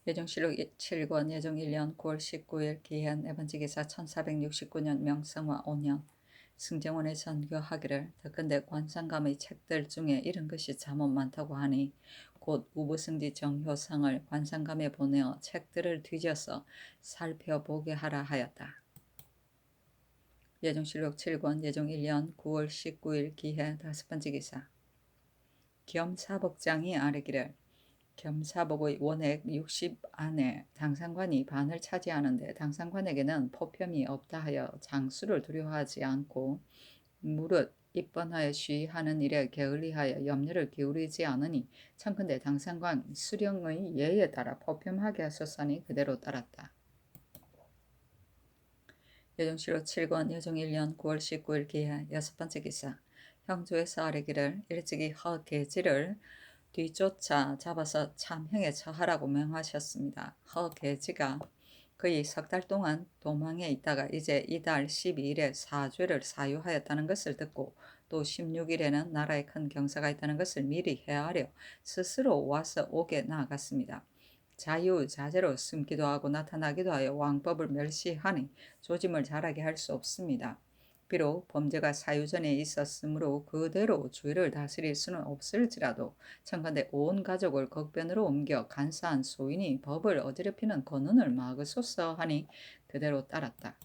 예정실록 7권 예정 1년 9월 19일 기한 네 번째 기사 1469년 명성화 5년 승정원의 전교하기를 더근대 관상감의 책들 중에 이런 것이 잠옷 많다고 하니 곧 우부승지 정효상을 관상감에 보내어 책들을 뒤져서 살펴보게 하라 하였다. 예정실록 7권 예정 1년 9월 19일 기해 다섯 번째 기사 겸사복장이 아뢰기를 겸사복의 원액 60 안에 당상관이 반을 차지하는데 당상관에게는 포편이 없다 하여 장수를 두려워하지 않고 무릇 입번하여 쉬하는 일에 게을리하여 염려를 기울이지 않으니 청컨대 당상관 수령의 예에 따라 포편하게 하소서니 그대로 따랐다. 예정실록 7권 예정 1년 9월 19일 기해 여섯 번째 기사 형조에서 아뢰기를 일찍이 허계지를 뒤쫓아 잡아서 참형에 처하라고 명하셨습니다. 허계지가 거의 석 달 동안 도망에 있다가 이제 이달 12일에 사죄를 사유하였다는 것을 듣고 또 16일에는 나라에 큰 경사가 있다는 것을 미리 헤아려 스스로 와서 옥에 나아갔습니다. 자유자재로 숨기도 하고 나타나기도 하여 왕법을 멸시하니 조짐을 잘하게 할 수 없습니다. 비록 범죄가 사유전에 있었으므로 그대로 주의를 다스릴 수는 없을지라도 청컨대 온 가족을 걱변으로 옮겨 간사한 소인이 법을 어지럽히는 권한을 막으소서 하니 그대로 따랐다.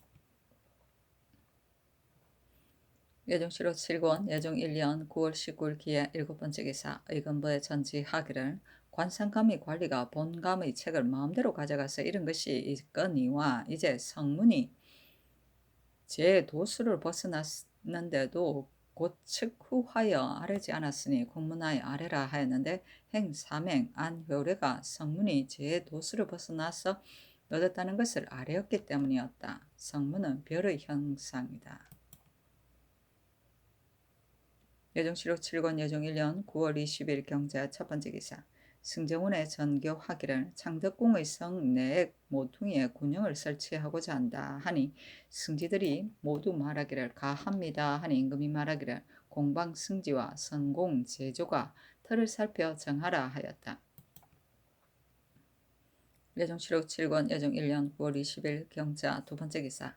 예정실록 7권 예정 1년 9월 19일 기해 일곱 번째 기사 의건부에 전지하기를 관상감의 관리가 본감의 책을 마음대로 가져가서 이런 것이 있거니와 이제 성문이 제 도수를 벗어났는데도 곧 측후하여 아뢰지 않았으니 공문하여 아뢰라 하였는데 행삼행 안효례가 성문이 제 도수를 벗어나서 얻었다는 것을 아뢰었기 때문이었다. 성문은 별의 형상이다. 예정실록 7권 예정 1년 9월 20일 경자 첫 번째 기사 승정원의 전교하기를 창덕궁의 성 내액 모퉁이에 군영을 설치하고자 한다 하니 승지들이 모두 말하기를 가합니다 하니 임금이 말하기를 공방승지와 선공 제조가 터를 살펴 정하라 하였다. 예정실록 7권 예정 1년 9월 20일 경자 두 번째 기사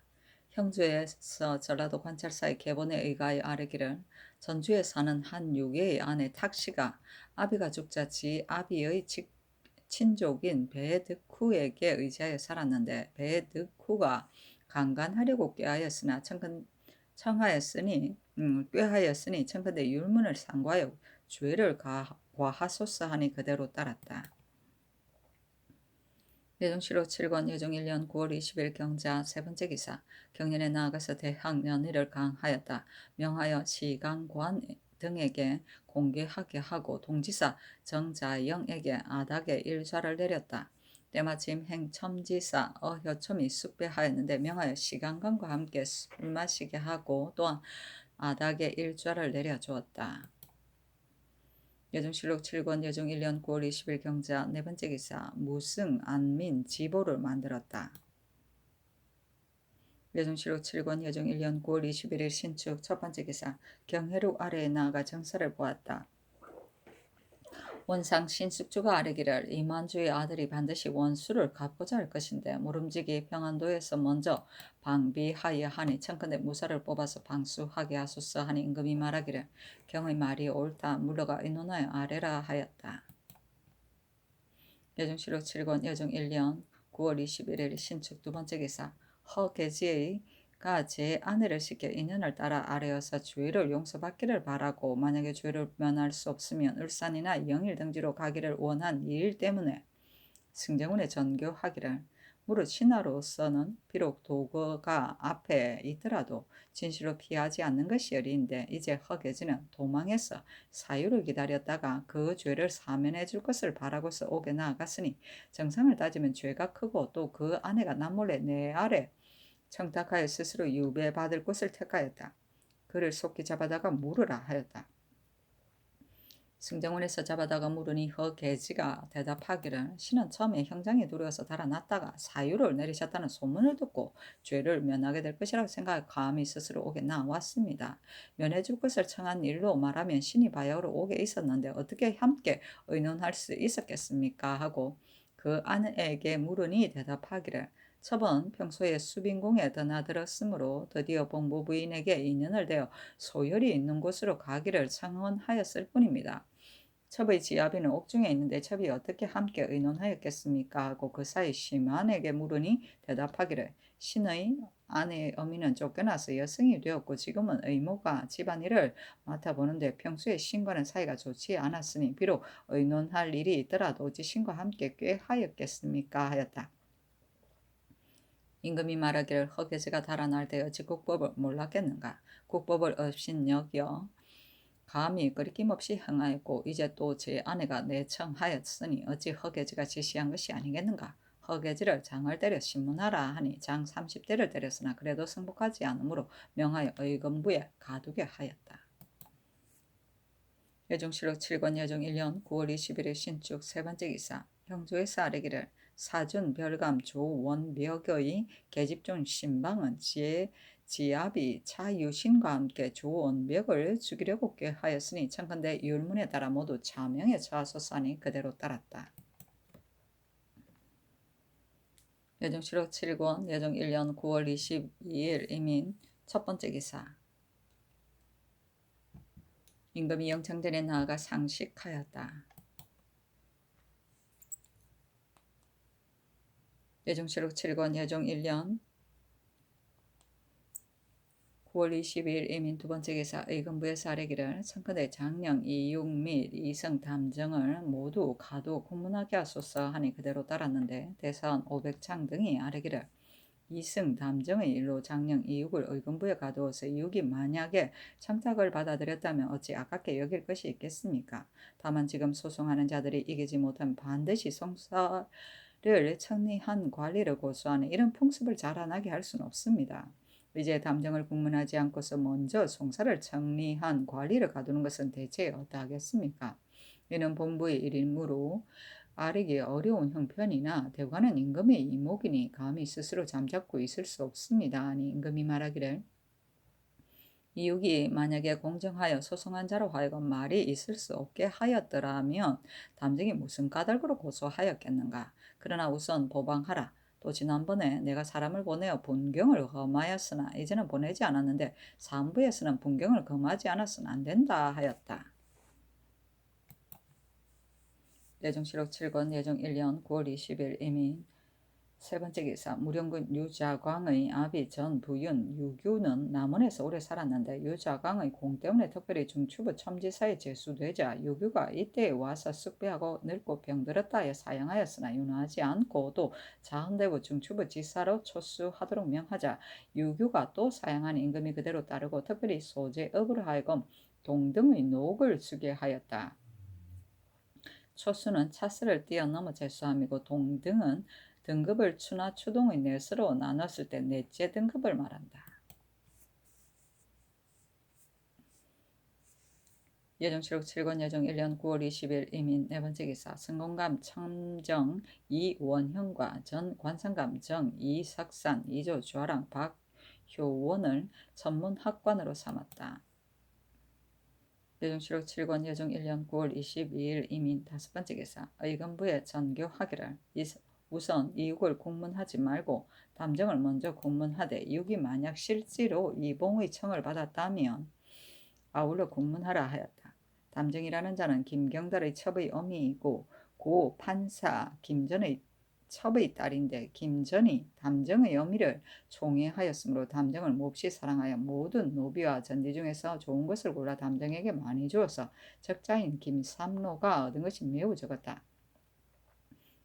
형주에서 전라도 관찰사의 계본에 의하여 아뢰기를 전주에 사는 한 유괴의 아내 탁씨가 아비가 죽자 지 아비의 친족인 배득후에게 의지하여 살았는데 배득후가 강간하려고 꾀하였으니 청컨대 율문을 상고하여 죄를 과하소서 하니 그대로 따랐다. 예정실록 7권 예정 1년 9월 20일 경자 세 번째 기사 경연에 나아가서 대학 연의를 강하였다. 명하여 시강관 등에게 공개하게 하고 동지사 정자영에게 아닥의 일좌를 내렸다. 때마침 행첨지사 어효첨이 숙배하였는데 명하여 시강관과 함께 술 마시게 하고 또한 아닥의 일좌를 내려주었다. 예정실록 7권 예정 1년 9월 20일 경자 네 번째 기사 무승 안민 지보를 만들었다. 예정실록 7권 예정 1년 9월 21일 신축 첫 번째 기사 경회로 아래에 나아가 정사를 보았다. 원상 신숙주가 아뢰기를 이만주의 아들이 반드시 원수를 갚고자 할 것인데 모름지기 평안도에서 먼저 방비하여 하니 청컨대 무사를 뽑아서 방수하게 하소서 하니 임금이 말하기를 경의 말이 옳다 물러가 의논하여 아뢰라 하였다. 예정실록 7권 예정 1년 9월 21일 신축 두 번째 기사 허계지의 제 아내를 시켜 인연을 따라 아뢰어서 주의를 용서받기를 바라고 만약에 죄를 면할 수 없으면 울산이나 영일 등지로 가기를 원한 이 일 때문에 승정원에 전교하기를 무릇 신하로서는 비록 도거가 앞에 있더라도 진실로 피하지 않는 것이 여리인데 이제 허계지는 도망해서 사유를 기다렸다가 그 죄를 사면해 줄 것을 바라고서 옥에 나아갔으니 정상을 따지면 죄가 크고 또 그 아내가 남몰래 내 아래 청탁하여 스스로 유배받을 곳을 택하였다. 그를 속히 잡아다가 물으라 하였다. 승정원에서 잡아다가 물으니 허계지가 대답하기를 신은 처음에 형장에 두려워서 달아났다가 사유를 내리셨다는 소문을 듣고 죄를 면하게 될 것이라고 생각해 감히 스스로 옥에 나왔습니다. 면해줄 것을 청한 일로 말하면 신이 바야흐로 옥에 있었는데 어떻게 함께 의논할 수 있었겠습니까 하고 그 아내에게 물으니 대답하기를 첩은 평소에 수빈궁에 드나들었으므로 드디어 본부 부인에게 인연을 대어 소열이 있는 곳으로 가기를 청원하였을 뿐입니다. 첩의 지아비는 옥중에 있는데 첩이 어떻게 함께 의논하였겠습니까? 하고 그 사이 심한에게 물으니 대답하기를 신의 아내의 어미는 쫓겨나서 여승이 되었고 지금은 의모가 집안일을 맡아보는데 평소에 신과는 사이가 좋지 않았으니 비록 의논할 일이 있더라도 어찌 신과 함께 꽤 하였겠습니까? 하였다. 임금이 말하기를 허계지가 달아날 때 어찌 국법을 몰랐겠는가? 국법을 업신여겨 감히 끓김없이 행하였고 이제 또 제 아내가 내청하였으니 어찌 허계지가 지시한 것이 아니겠는가? 허계지를 장을 때려 신문하라 하니 장 30대를 때렸으나 그래도 승복하지 않으므로 명하여 의금부에 가두게 하였다. 예종실록 7권 예종 1년 9월 20일의 신축 세 번째 기사 형조에서 아뢰기를 사준 별감 조원벽의 계집종 신방은 지압이 차유신과 함께 조원벽을 죽이려고 꾀하였으니 청컨대 율문에 따라 모두 차명에 처하소서 하니 그대로 따랐다. 예종실록 7권 예종 1년 9월 22일 이민 첫 번째 기사 임금이 영창전에 나아가 상식하였다. 예종실록 7권 예종 1년 9월 22일 이민 두 번째 기사 의금부에서 아뢰기를 청컨대 장령 이육 및 이성 담정을 모두 가도 공문하게 하소서 하니 그대로 따랐는데 대사원 500창 등이 아뢰기를 이승 담정의 일로 장령 이육을 의금부에 가두어서 이육이 만약에 청탁을 받아들였다면 어찌 아깝게 여길 것이 있겠습니까? 다만 지금 소송하는 자들이 이기지 못하면 반드시 송사를 청리한 관리를 고소하는 이런 풍습을 자라나게 할 수는 없습니다. 이제 담정을 국문하지 않고서 먼저 송사를 청리한 관리를 가두는 것은 대체 어떠하겠습니까? 이는 본부의 일이므로 아르기 어려운 형편이나 대관은 임금의 이목이니 감히 스스로 잠잡고 있을 수 없습니다. 아니 임금이 말하기를 이육이 만약에 공정하여 소송한 자로 하여금 말이 있을 수 없게 하였더라면 담정이 무슨 까닭으로 고소하였겠는가? 그러나 우선 보방하라. 또 지난번에 내가 사람을 보내어 분경을 금하였으나 이제는 보내지 않았는데 산부에서는 분경을 금하지 않았으면 안 된다 하였다. 예종실록 7권 예종 1년 9월 20일 이민 세 번째 기사 무령군 유자광의 아비 전 부윤 유규는 남원에서 오래 살았는데 유자광의 공 때문에 특별히 중추부 첨지사에 제수되자 유규가 이때에 와서 숙배하고 늙고 병들었다 하여 사양하였으나 윤하지 않고 또 자헌대부 중추부 지사로 초수하도록 명하자 유규가 또 사양한 임금이 그대로 따르고 특별히 소제업으로 하여금 동등의 녹을 주게 하였다. 초수는 차스를 뛰어넘어 제수함이고 동등은 등급을 추나 추동의 넷으로 나눴을 때 넷째 등급을 말한다. 예종실록 7권 예종 1년 9월 20일 이민 네 번째 기사 성공감 청정 이원형과 전 관상감 정 이석산 이조 주하랑 박효원을 전문학관으로 삼았다. 예종실록 7권 예종 1년 9월 22일 이민 다섯 번째 기사 의금부에 전교하기를 우선 이육을 공문하지 말고 담정을 먼저 공문하되 이육이 만약 실제로 이봉의 청을 받았다면 아울러 공문하라 하였다. 담정이라는 자는 김경달의 첩의 어미이고 고 판사 김전의 첩의 딸인데 김전이 담정의 어미를 총애하였으므로 담정을 몹시 사랑하여 모든 노비와 전디 중에서 좋은 것을 골라 담정에게 많이 주어서 적자인 김삼로가 얻은 것이 매우 적었다.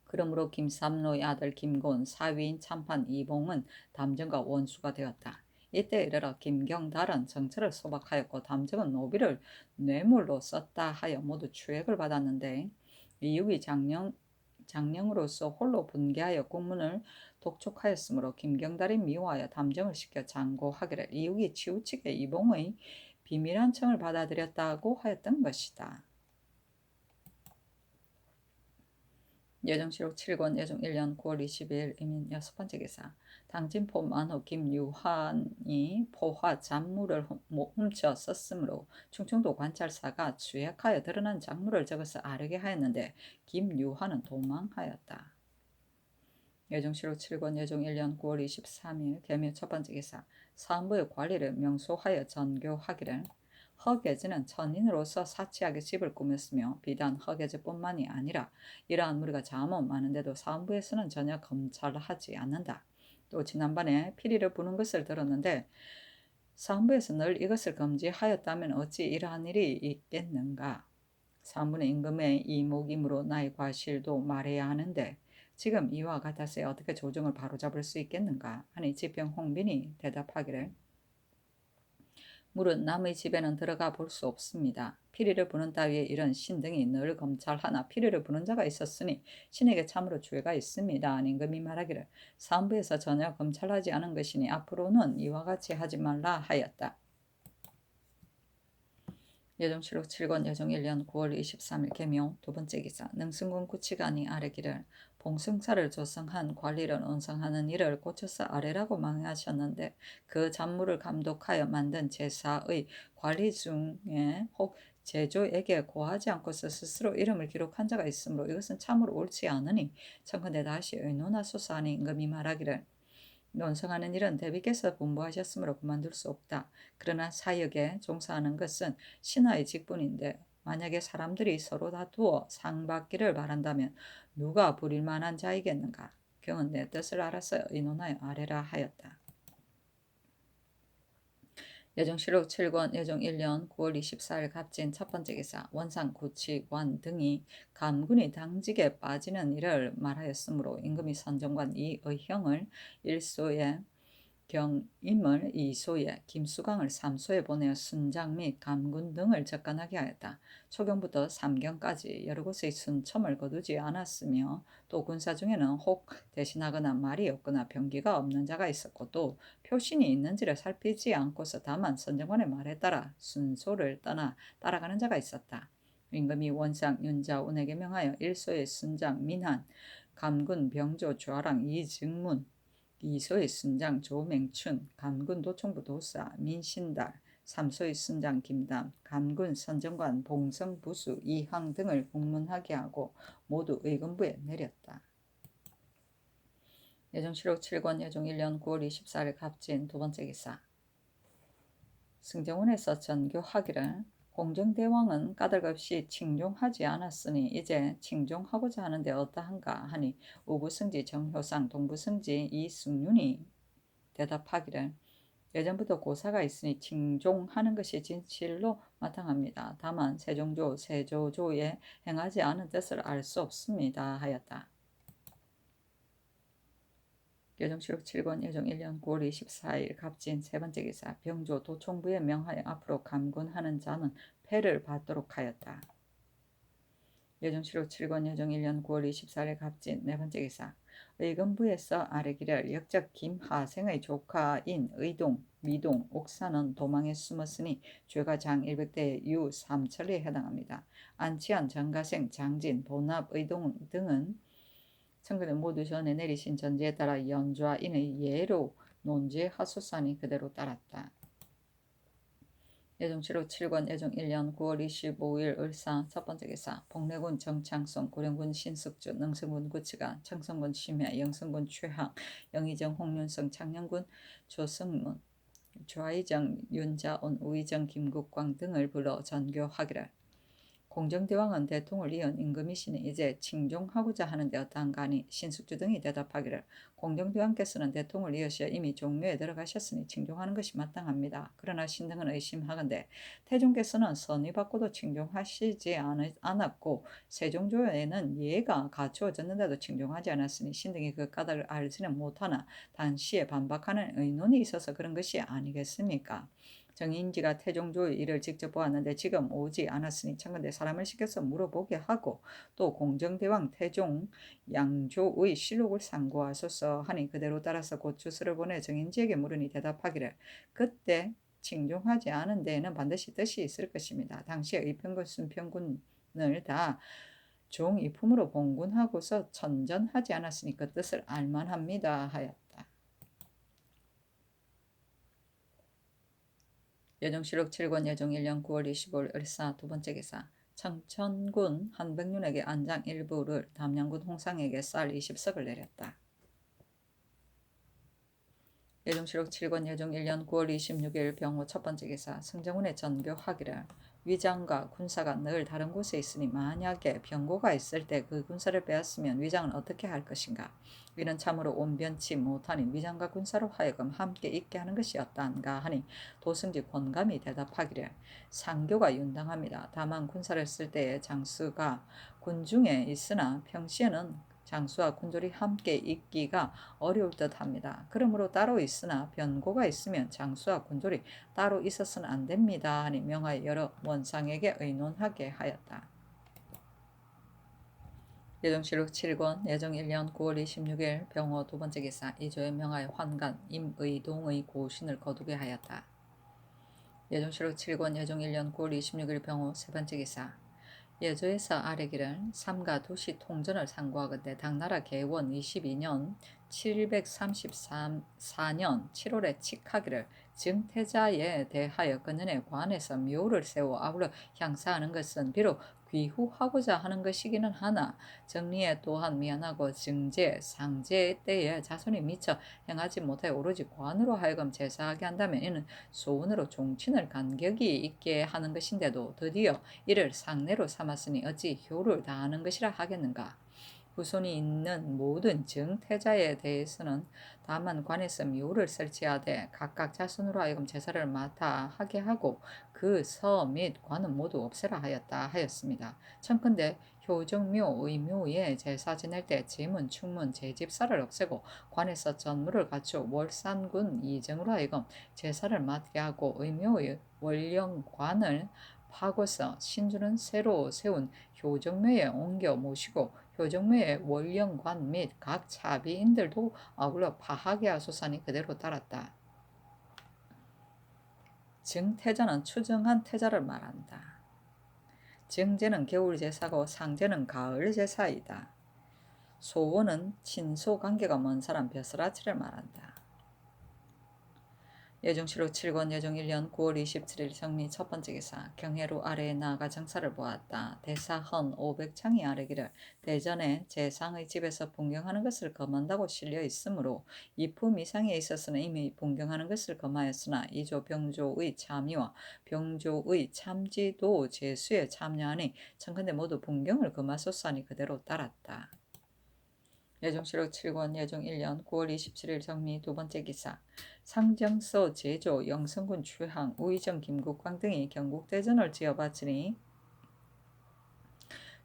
그러므로 김삼로의 아들 김곤, 사위인 참판 이봉은 담정과 원수가 되었다. 이때 이르러 김경달은 정처를 소박하였고 담정은 노비를 뇌물로 썼다 하여 모두 추액을 받았는데 이육이 장령으로서 홀로 분개하여 국문을 독촉하였으므로 김경달이 미워하여 담정을 시켜 장고하기를 이육이 치우치게 이봉의 비밀한 청을 받아들였다고 하였던 것이다. 예종실록 7권 예종 1년 9월 20일 이민 여섯 번째 기사 당진포 만호 김유한이 포화 잡물을 훔쳐 썼으므로 충청도 관찰사가 취약하여 드러난 작물을 적어서 아르게 하였는데 김유한은 도망하였다. 예정시록 7권 예정 1년 9월 23일 개묘 첫 번째 기사 사헌부의 관리를 명소하여 전교하기를. 허계지는 천인으로서 사치하게 집을 꾸몄으며 비단 허계지뿐만이 아니라 이러한 무리가 잠언 많은데도 사헌부에서는 전혀 검찰을 하지 않는다. 또 지난번에 피리를 부는 것을 들었는데 사헌부에서 늘 이것을 금지하였다면 어찌 이러한 일이 있겠는가. 사헌부는 임금의 이목임으로 나의 과실도 말해야 하는데 지금 이와 같아서 어떻게 조정을 바로잡을 수 있겠는가 하니 지평 홍빈이 대답하기를 물은 남의 집에는 들어가 볼 수 없습니다. 피리를 부는 따위의 이런 신 등이 늘 검찰하나 피리를 부는 자가 있었으니 신에게 참으로 죄가 있습니다. 임금이 말하기를 사헌부에서 전혀 검찰하지 않은 것이니 앞으로는 이와 같이 하지 말라 하였다. 예정시록 7권 예정 1년 9월 23일 개묘 두 번째 기사 능승군 구치관이 아뢰기를 봉승사를 조성한 관리를 운성하는 일을 고쳐서 아뢰라고 망하셨는데 그 잡무를 감독하여 만든 제사의 관리 중에 혹 제조에게 고하지 않고서 스스로 이름을 기록한 자가 있으므로 이것은 참으로 옳지 않으니 청컨대 다시 의논하소서 하니 임금이 말하기를 논성하는 일은 대비께서 분부하셨으므로 그만둘 수 없다. 그러나 사역에 종사하는 것은 신하의 직분인데 만약에 사람들이 서로 다투어 상받기를 바란다면 누가 부릴 만한 자이겠는가. 경은 내 뜻을 알아서 의논하여 아뢰라 하였다. 예정시록 7권 예정 1년 9월 24일 갑진 첫 번째 기사 원상 구치관 등이 감군이 당직에 빠지는 일을 말하였으므로 임금이 선정관 이의형을 1소에 경임을 2소에 김수광을 3소에 보내어 순장 및 감군 등을 접간하게 하였다. 초경부터 3경까지 여러 곳의 순첨을 거두지 않았으며 또 군사 중에는 혹 대신하거나 말이 없거나 병기가 없는 자가 있었고 또 표신이 있는지를 살피지 않고서 다만 선정관의 말에 따라 순소를 떠나 따라가는 자가 있었다. 임금이 원상 윤자운에게 명하여 1소의 순장 민한 감군 병조 좌랑 이증문 2소의 순장 조맹춘, 감군 도총부 도사 민신달, 3소의 순장 김담, 감군 선정관 봉성 부수 이항 등을 공문하게 하고 모두 의금부에 내렸다. 예정시록 7권 예정 1년 9월 24일 갑진 두 번째 기사 승정원에서 전교하기를 공정대왕은 까닭없이 칭종하지 않았으니 이제 칭종하고자 하는데 어떠한가 하니 우부승지 정효상 동부승지 이승윤이 대답하기를 예전부터 고사가 있으니 칭종하는 것이 진실로 마땅합니다. 다만 세종조 세조조에 행하지 않은 뜻을 알 수 없습니다 하였다. 예정시록 7권 예정 1년 9월 24일 갑진 세 번째 기사 병조 도총부에 명하여 앞으로 감군하는 자는 패를 받도록 하였다. 예정시록 7권 예정 1년 9월 24일 갑진 네 번째 기사 의금부에서 아뢰기를 역적 김하생의 조카인 의동, 미동, 옥사는 도망에 숨었으니 죄가 장 100대 유 3천리에 해당합니다. 안치한, 정가생, 장진, 보납, 의동 등은 청구는 모두 전에 내리신 전제에 따라 연좌인의 예로 논지하소서니 그대로 따랐다. 예정시록 7권 예정 1년 9월 25일 을사 첫 번째 기사 복례군 정창성 고령군 신숙주 능성군 구치관 청성군 심야 영성군 최항 영의정 홍윤성 창녕군 조승문 좌의정 윤자온 우의정 김국광 등을 불러 전교하기를 공정대왕은 대통을 이은 임금이시니 이제 칭종하고자 하는데 어떠한가 하니 신숙주 등이 대답하기를 공정대왕께서는 대통을 이으시어 이미 종묘에 들어가셨으니 칭종하는 것이 마땅합니다. 그러나 신등은 의심하건대 태종께서는 선의받고도 칭종하시지 않았고 세종조에는 예가 갖추어졌는데도 칭종하지 않았으니 신등이 그 까닭을 알지는 못하나 단시에 반박하는 의논이 있어서 그런 것이 아니겠습니까? 정인지가 태종조의 일을 직접 보았는데 지금 오지 않았으니 청컨대 사람을 시켜서 물어보게 하고 또 공정대왕 태종 양조의 실록을 상고하소서 하니 그대로 따라서 곧 주서를 보내 정인지에게 물으니 대답하기를 그때 칭종하지 않은 데에는 반드시 뜻이 있을 것입니다. 당시에 의평군 순평군을 다 종이품으로 봉군하고서 천전하지 않았으니 그 뜻을 알만합니다 하였다. 예정시록 7권 예정 1년 9월 25일 을사 두 번째 기사 청천군 한백륜에게 안장 일부를 담양군 홍상에게 쌀 20석을 내렸다. 예종실록 7권 예종 1년 9월 26일 병호 첫 번째 기사 승정원의 전교하기를 위장과 군사가 늘 다른 곳에 있으니 만약에 병고가 있을 때 그 군사를 빼앗으면 위장은 어떻게 할 것인가. 이는 참으로 온변치 못하니 위장과 군사로 하여금 함께 있게 하는 것이었단가 하니 도승지 권감이 대답하기를 상교가 윤당합니다. 다만 군사를 쓸 때에 장수가 군중에 있으나 평시에는 장수와 군졸이 함께 있기가 어려울 듯합니다. 그러므로 따로 있으나 변고가 있으면 장수와 군졸이 따로 있어서는 안 됩니다 하니 명하여 여러 원상에게 의논하게 하였다. 예정실록 7권 예정 1년 9월 26일 병호 두 번째 기사 이조에 명하여 환관 임의동의 고신을 거두게 하였다. 예정실록 7권 예정 1년 9월 26일 병호 세 번째 기사 예조에서 아래기를 삼가 도시 통전을 상고하건대 당나라 개원 22년 734년 7월에 칙하기를 증태자에 대하여 그년의 관에서 묘를 세워 아울러 향사하는 것은 비록 귀후하고자 하는 것이기는 하나 정리에 또한 미안하고 증제, 상제 때에 자손이 미처 행하지 못하여 오로지 관으로 하여금 제사하게 한다면 이는 소원으로 종친을 간격이 있게 하는 것인데도 드디어 이를 상례로 삼았으니 어찌 효를 다하는 것이라 하겠는가. 후손이 있는 모든 증태자에 대해서는 다만 관에서 묘를 설치하되 각각 자손으로 하여금 제사를 맡아 하게 하고 그 서 및 관은 모두 없애라 하였다 하였습니다. 청컨대 효정묘, 의묘에 제사 지낼 때 지문, 충문, 제집사를 없애고 관에서 전무를 갖추어 월산군 이정으로 하여금 제사를 맡게 하고 의묘의 월령관을 파고서 신주는 새로 세운 효정묘에 옮겨 모시고 효정묘의 월령관 및 각 차비인들도 아울러 파하게 하소서니 그대로 따랐다. 증태자는 추정한 태자를 말한다. 증제는 겨울 제사고 상제는 가을 제사이다. 소원은 친소 관계가 먼 사람 벼슬아치를 말한다. 예정실록 7권 예정 1년 9월 27일 정리 첫 번째 기사 경해로 아래에 나아가 정사를 보았다. 대사헌 500창이 아래기를 대전에 제상의 집에서 봉경하는 것을 금한다고 실려 있으므로 이품 이상에 있어서는 이미 봉경하는 것을 금하였으나 이조 병조의 참의와 병조의 참지도 제수에 참여하니 청컨대 모두 봉경을 금하소서 하니 그대로 따랐다. 예정실록 7권 예정 1년 9월 27일 정리 두 번째 기사 상정서 제조 영성군 최항 우의정 김국광 등이 경국대전을 지어바치니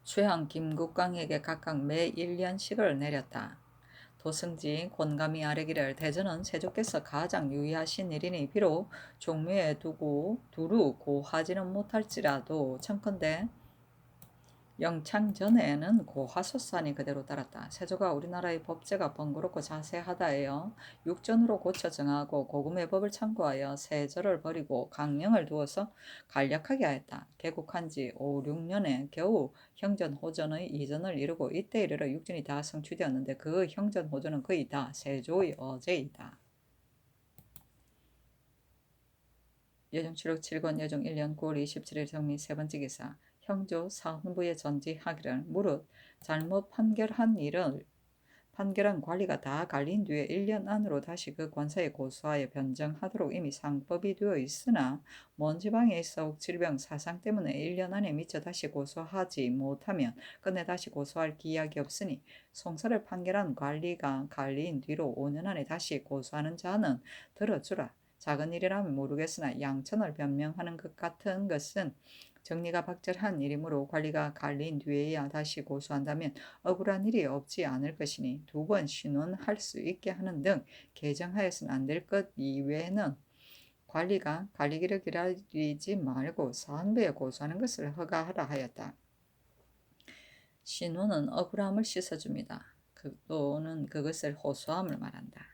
최항 김국광에게 각각 매 1년씩을 내렸다. 도승지 권감이 아래기를 대전은 세조께서 가장 유의하신 일이니 비록 종묘에 두고 두루 고하지는 못할지라도 청컨대 영창 전에는 고하소사니 그대로 따랐다. 세조가 우리나라의 법제가 번거롭고 자세하다하여 육전으로 고쳐 정하고 고금의 법을 참고하여 세조를 버리고 강령을 두어서 간략하게 하였다. 개국한 지 5, 6년에 겨우 형전호전의 이전을 이루고 이때 이르러 육전이 다 성취되었는데 그 형전호전은 거의 다 세조의 어제이다. 예정치록 7권 예정 1년 9월 27일 정리 세 번째 기사 형조 사헌부에 전지하기를 무릇 잘못 판결한 관리가 다 갈린 뒤에 1년 안으로 다시 그 권사에 고소하여 변정하도록 이미 상법이 되어 있으나 먼 지방에 있어 질병 사상 때문에 1년 안에 미처 다시 고소하지 못하면 끝내 다시 고소할 기약이 없으니 송사를 판결한 관리가 갈린 뒤로 5년 안에 다시 고소하는 자는 들어주라. 작은 일이라면 모르겠으나 양천을 변명하는 것 같은 것은 정리가 박절한 일이므로 관리가 갈린 뒤에야 다시 고소한다면 억울한 일이 없지 않을 것이니 2번 신원할 수 있게 하는 등 개정하여서는 안 될 것 이외에는 관리가 갈리기를 기다리지 말고 사헌부에 고소하는 것을 허가하라 하였다. 신원은 억울함을 씻어줍니다. 또는 그것을 호소함을 말한다.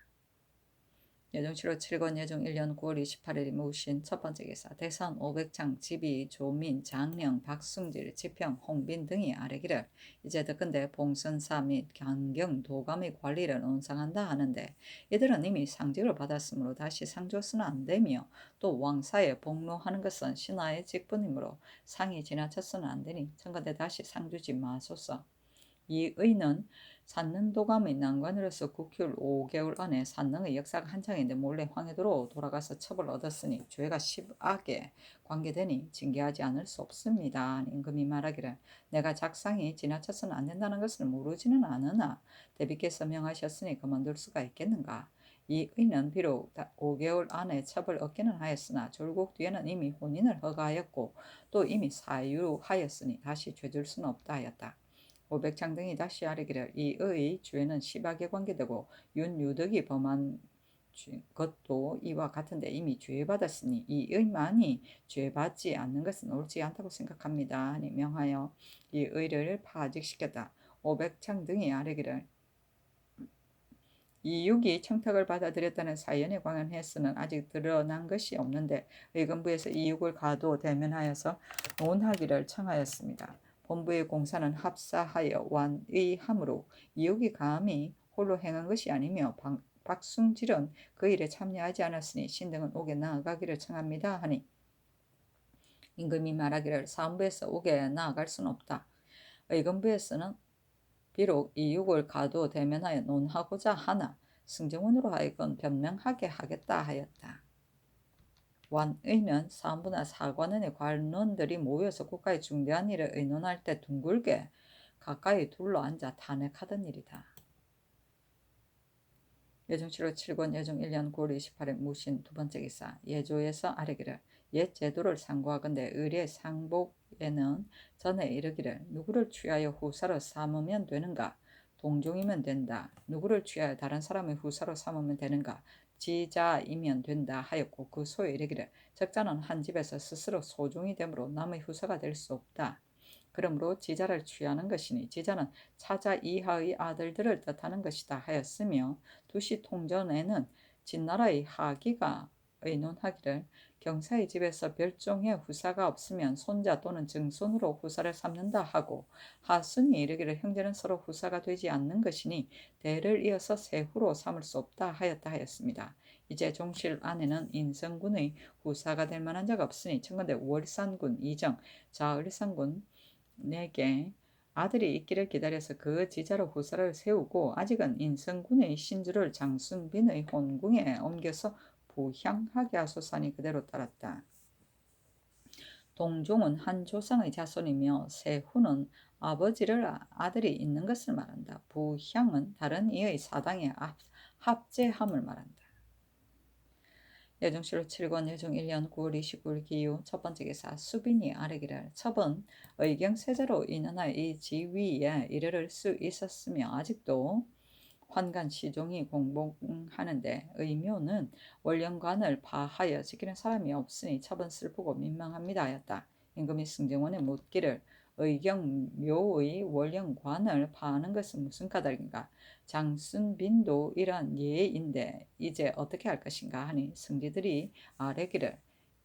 예정치로 7권 예정 1년 9월 28일 모신 첫 번째 기사 대선 500창 지비 조민 장령 박승질 지평 홍빈 등이 아래기를 이제 듣건대 봉선사 및 강경 도감의 관리를 온상한다 하는데 이들은 이미 상직을 받았으므로 다시 상 줘서는 안 되며 또 왕사에 복로하는 것은 신하의 직분이므로 상이 지나쳤서는 안 되니 청컨대 다시 상 주지 마소서. 이 의는 산능 도감의 난관으로서 국휴일 5개월 안에 산능의 역사가 한창인데 몰래 황해도로 돌아가서 첩을 얻었으니 죄가 심하게 관계되니 징계하지 않을 수 없습니다. 임금이 말하기를 내가 작상이 지나쳐서는 안 된다는 것을 모르지는 않으나 대비께서 명하셨으니 그만둘 수가 있겠는가. 이 의는 비록 5개월 안에 첩을 얻기는 하였으나 졸국 뒤에는 이미 혼인을 허가하였고 또 이미 사유하였으니 다시 죄줄 수는 없다 하였다. 오백창 등이 다시 아뢰기를 이의 죄는 심하게 관계되고 윤유덕이 범한 것도 이와 같은데 이미 죄받았으니 이의만이 죄받지 않는 것은 옳지 않다고 생각합니다. 하니 명하여 이의를 파직시켰다. 오백창 등이 아뢰기를 이육이 청탁을 받아들였다는 사연에 관한 횟수는 아직 드러난 것이 없는데 의금부에서 이육을 가도 대면하여서 논하기를 청하였습니다. 본부의 공사는 합사하여 완의하므로 이육이 감히 홀로 행한 것이 아니며 박승질은 그 일에 참여하지 않았으니 신등은 옥에 나아가기를 청합니다. 하니 임금이 말하기를 사헌부에서 옥에 나아갈 수는 없다. 의금부에서는 비록 이육을 가도 대면하여 논하고자 하나 승정원으로 하여금 변명하게 하겠다 하였다. 완의는 사헌부나 사관원의 관원들이 모여서 국가의 중대한 일을 의논할 때 둥글게 가까이 둘러앉아 탄핵하던 일이다. 예종실록 7권 예종 1년 9월 28일 무신 두 번째 기사 예조에서 아뢰기를 옛 제도를 상고하건대 의례 상복에는 전에 이르기를 누구를 취하여 후사로 삼으면 되는가 동종이면 된다. 누구를 취하여 다른 사람의 후사로 삼으면 되는가 지자이면 된다 하였고 그 소에 이르기를 적자는 한 집에서 스스로 소종이 되므로 남의 후사가 될 수 없다. 그러므로 지자를 취하는 것이니 지자는 차자 이하의 아들들을 뜻하는 것이다 하였으며 두시 통전에는 진나라의 하기가 의논하기를 경사의 집에서 별종의 후사가 없으면 손자 또는 증손으로 후사를 삼는다 하고 하순이 이르기를 형제는 서로 후사가 되지 않는 것이니 대를 이어서 세후로 삼을 수 없다 하였다 하였습니다. 이제 종실 안에는 인성군의 후사가 될 만한 자가 없으니 청건대 월산군 이정 자을산군 내게 아들이 있기를 기다려서 그 지자로 후사를 세우고 아직은 인성군의 신주를 장순빈의 혼궁에 옮겨서 부향하게 하소서니 그대로 따랐다. 동종은 한 조상의 자손이며 세후는 아버지를 아들이 있는 것을 말한다. 부향은 다른 이의 사당의 합제함을 말한다. 예종실록 7권 예종 1년 9월 29일 기유 첫 번째 기사 수빈이 아뢰기를 첩은 의경세자로 인하여 이 지위에 이르를 수 있었으며 아직도 환관 시종이 공봉하는데 의묘는 원령관을 파하여 지키는 사람이 없으니 첩은 슬프고 민망합니다 하였다. 임금이 승정원에 묻기를 의경묘의 원령관을 파하는 것은 무슨 까닭인가? 장순빈도 이러한 예인데 이제 어떻게 할 것인가 하니 승지들이 아뢰기를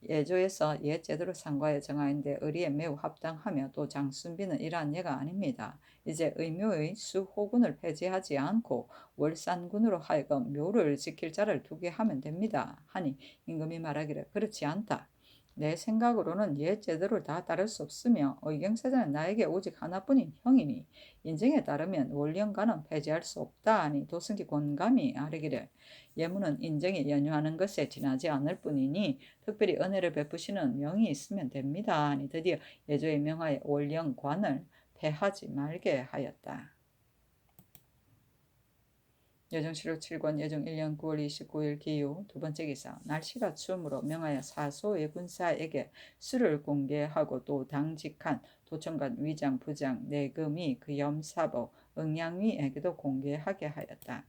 예조에서 옛 제도를 상고하여 정하였는데 의리에 매우 합당하며 또 장순빈은 이러한 예가 아닙니다. 이제 의묘의 수호군을 폐지하지 않고 월산군으로 하여금 묘를 지킬 자를 두게 하면 됩니다. 하니 임금이 말하기를 그렇지 않다. 내 생각으로는 옛 제도를 다 따를 수 없으며 의경세자는 나에게 오직 하나뿐인 형이니 인정에 따르면 원령관은 폐지할 수 없다 하니 도승지 권감이 아뢰기를 예문은 인정에 연유하는 것에 지나지 않을 뿐이니 특별히 은혜를 베푸시는 명이 있으면 됩니다 하니 드디어 예조의 명하에 원령관을 폐하지 말게 하였다. 예종실록 7권 예종 1년 9월 29일 기유 두 번째 기사 날씨가 추우므로 명하여 사소의 군사에게 술을 공개하고 또 당직한 도청관 위장 부장 내금이 그 염사보 응양위에게도 공개하게 하였다.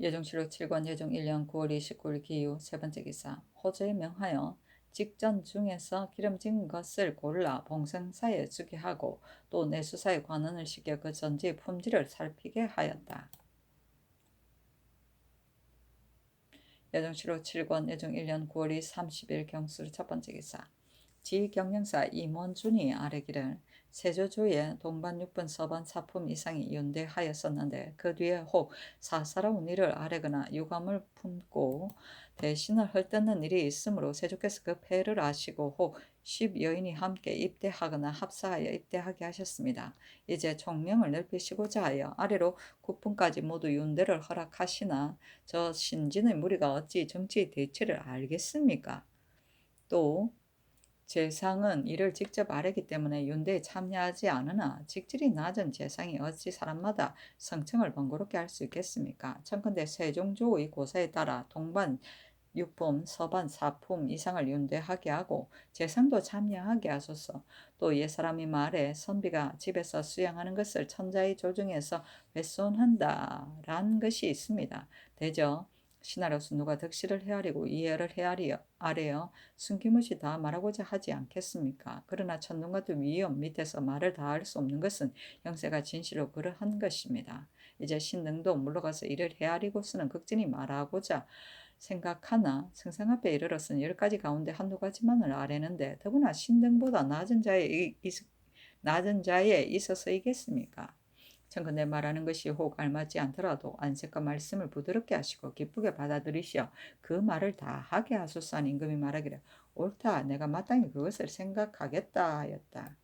예종실록 7권 예종 1년 9월 29일 기유 세 번째 기사 호조에 명하여 직전 중에서 기름진 것을 골라 봉생사에 주게 하고 또 내수사에 관원을 시켜 그 전지의 품질을 살피게 하였다. 예종실록 7권 예종 1년 9월 30일 경술 첫 번째 기사 지경영사 임원준이 아뢰기를 세조조에 동반 6분 서반 사품 이상이 연대하였었는데 그 뒤에 혹 사사로운 일을 아뢰거나 유감을 품고 대신을 헐뜯는 일이 있으므로 세조께서 그 폐를 아시고 혹 10여인이 함께 입대하거나 합사하여 입대하게 하셨습니다. 이제 총명을 넓히시고자 하여 아래로 9분까지 모두 윤대를 허락하시나 저 신진의 무리가 어찌 정치 대체를 알겠습니까? 또 재상은 이를 직접 아뢰기 때문에 윤대에 참여하지 않으나 직질이 낮은 재상이 어찌 사람마다 성청을 번거롭게 할 수 있겠습니까? 청컨대 세종조의 고사에 따라 동반 6품, 서반 4품 이상을 윤대하게 하고 재상도 참여하게 하소서. 또 옛사람이 말해 선비가 집에서 수양하는 것을 천자의 조정에서 훼손한다란 것이 있습니다. 대저 신하로서 누가 덕시를 헤아리고 이해를 아래어 숨김없이 다 말하고자 하지 않겠습니까? 그러나 천둥 같은 위험 밑에서 말을 다 할 수 없는 것은 형세가 진실로 그러한 것입니다. 이제 신등도 물러가서 이를 헤아리고서는 극진히 말하고자 생각하나 승상 앞에 이르러서는 10가지 가운데 한두 가지만을 아뢰는데 더구나 신등보다 낮은 자에 있어서이겠습니까? 청컨대 말하는 것이 혹 알맞지 않더라도 안색과 말씀을 부드럽게 하시고 기쁘게 받아들이시어 그 말을 다 하게 하소서 하니 임금이 말하기를 옳다 내가 마땅히 그것을 생각하겠다 하였다.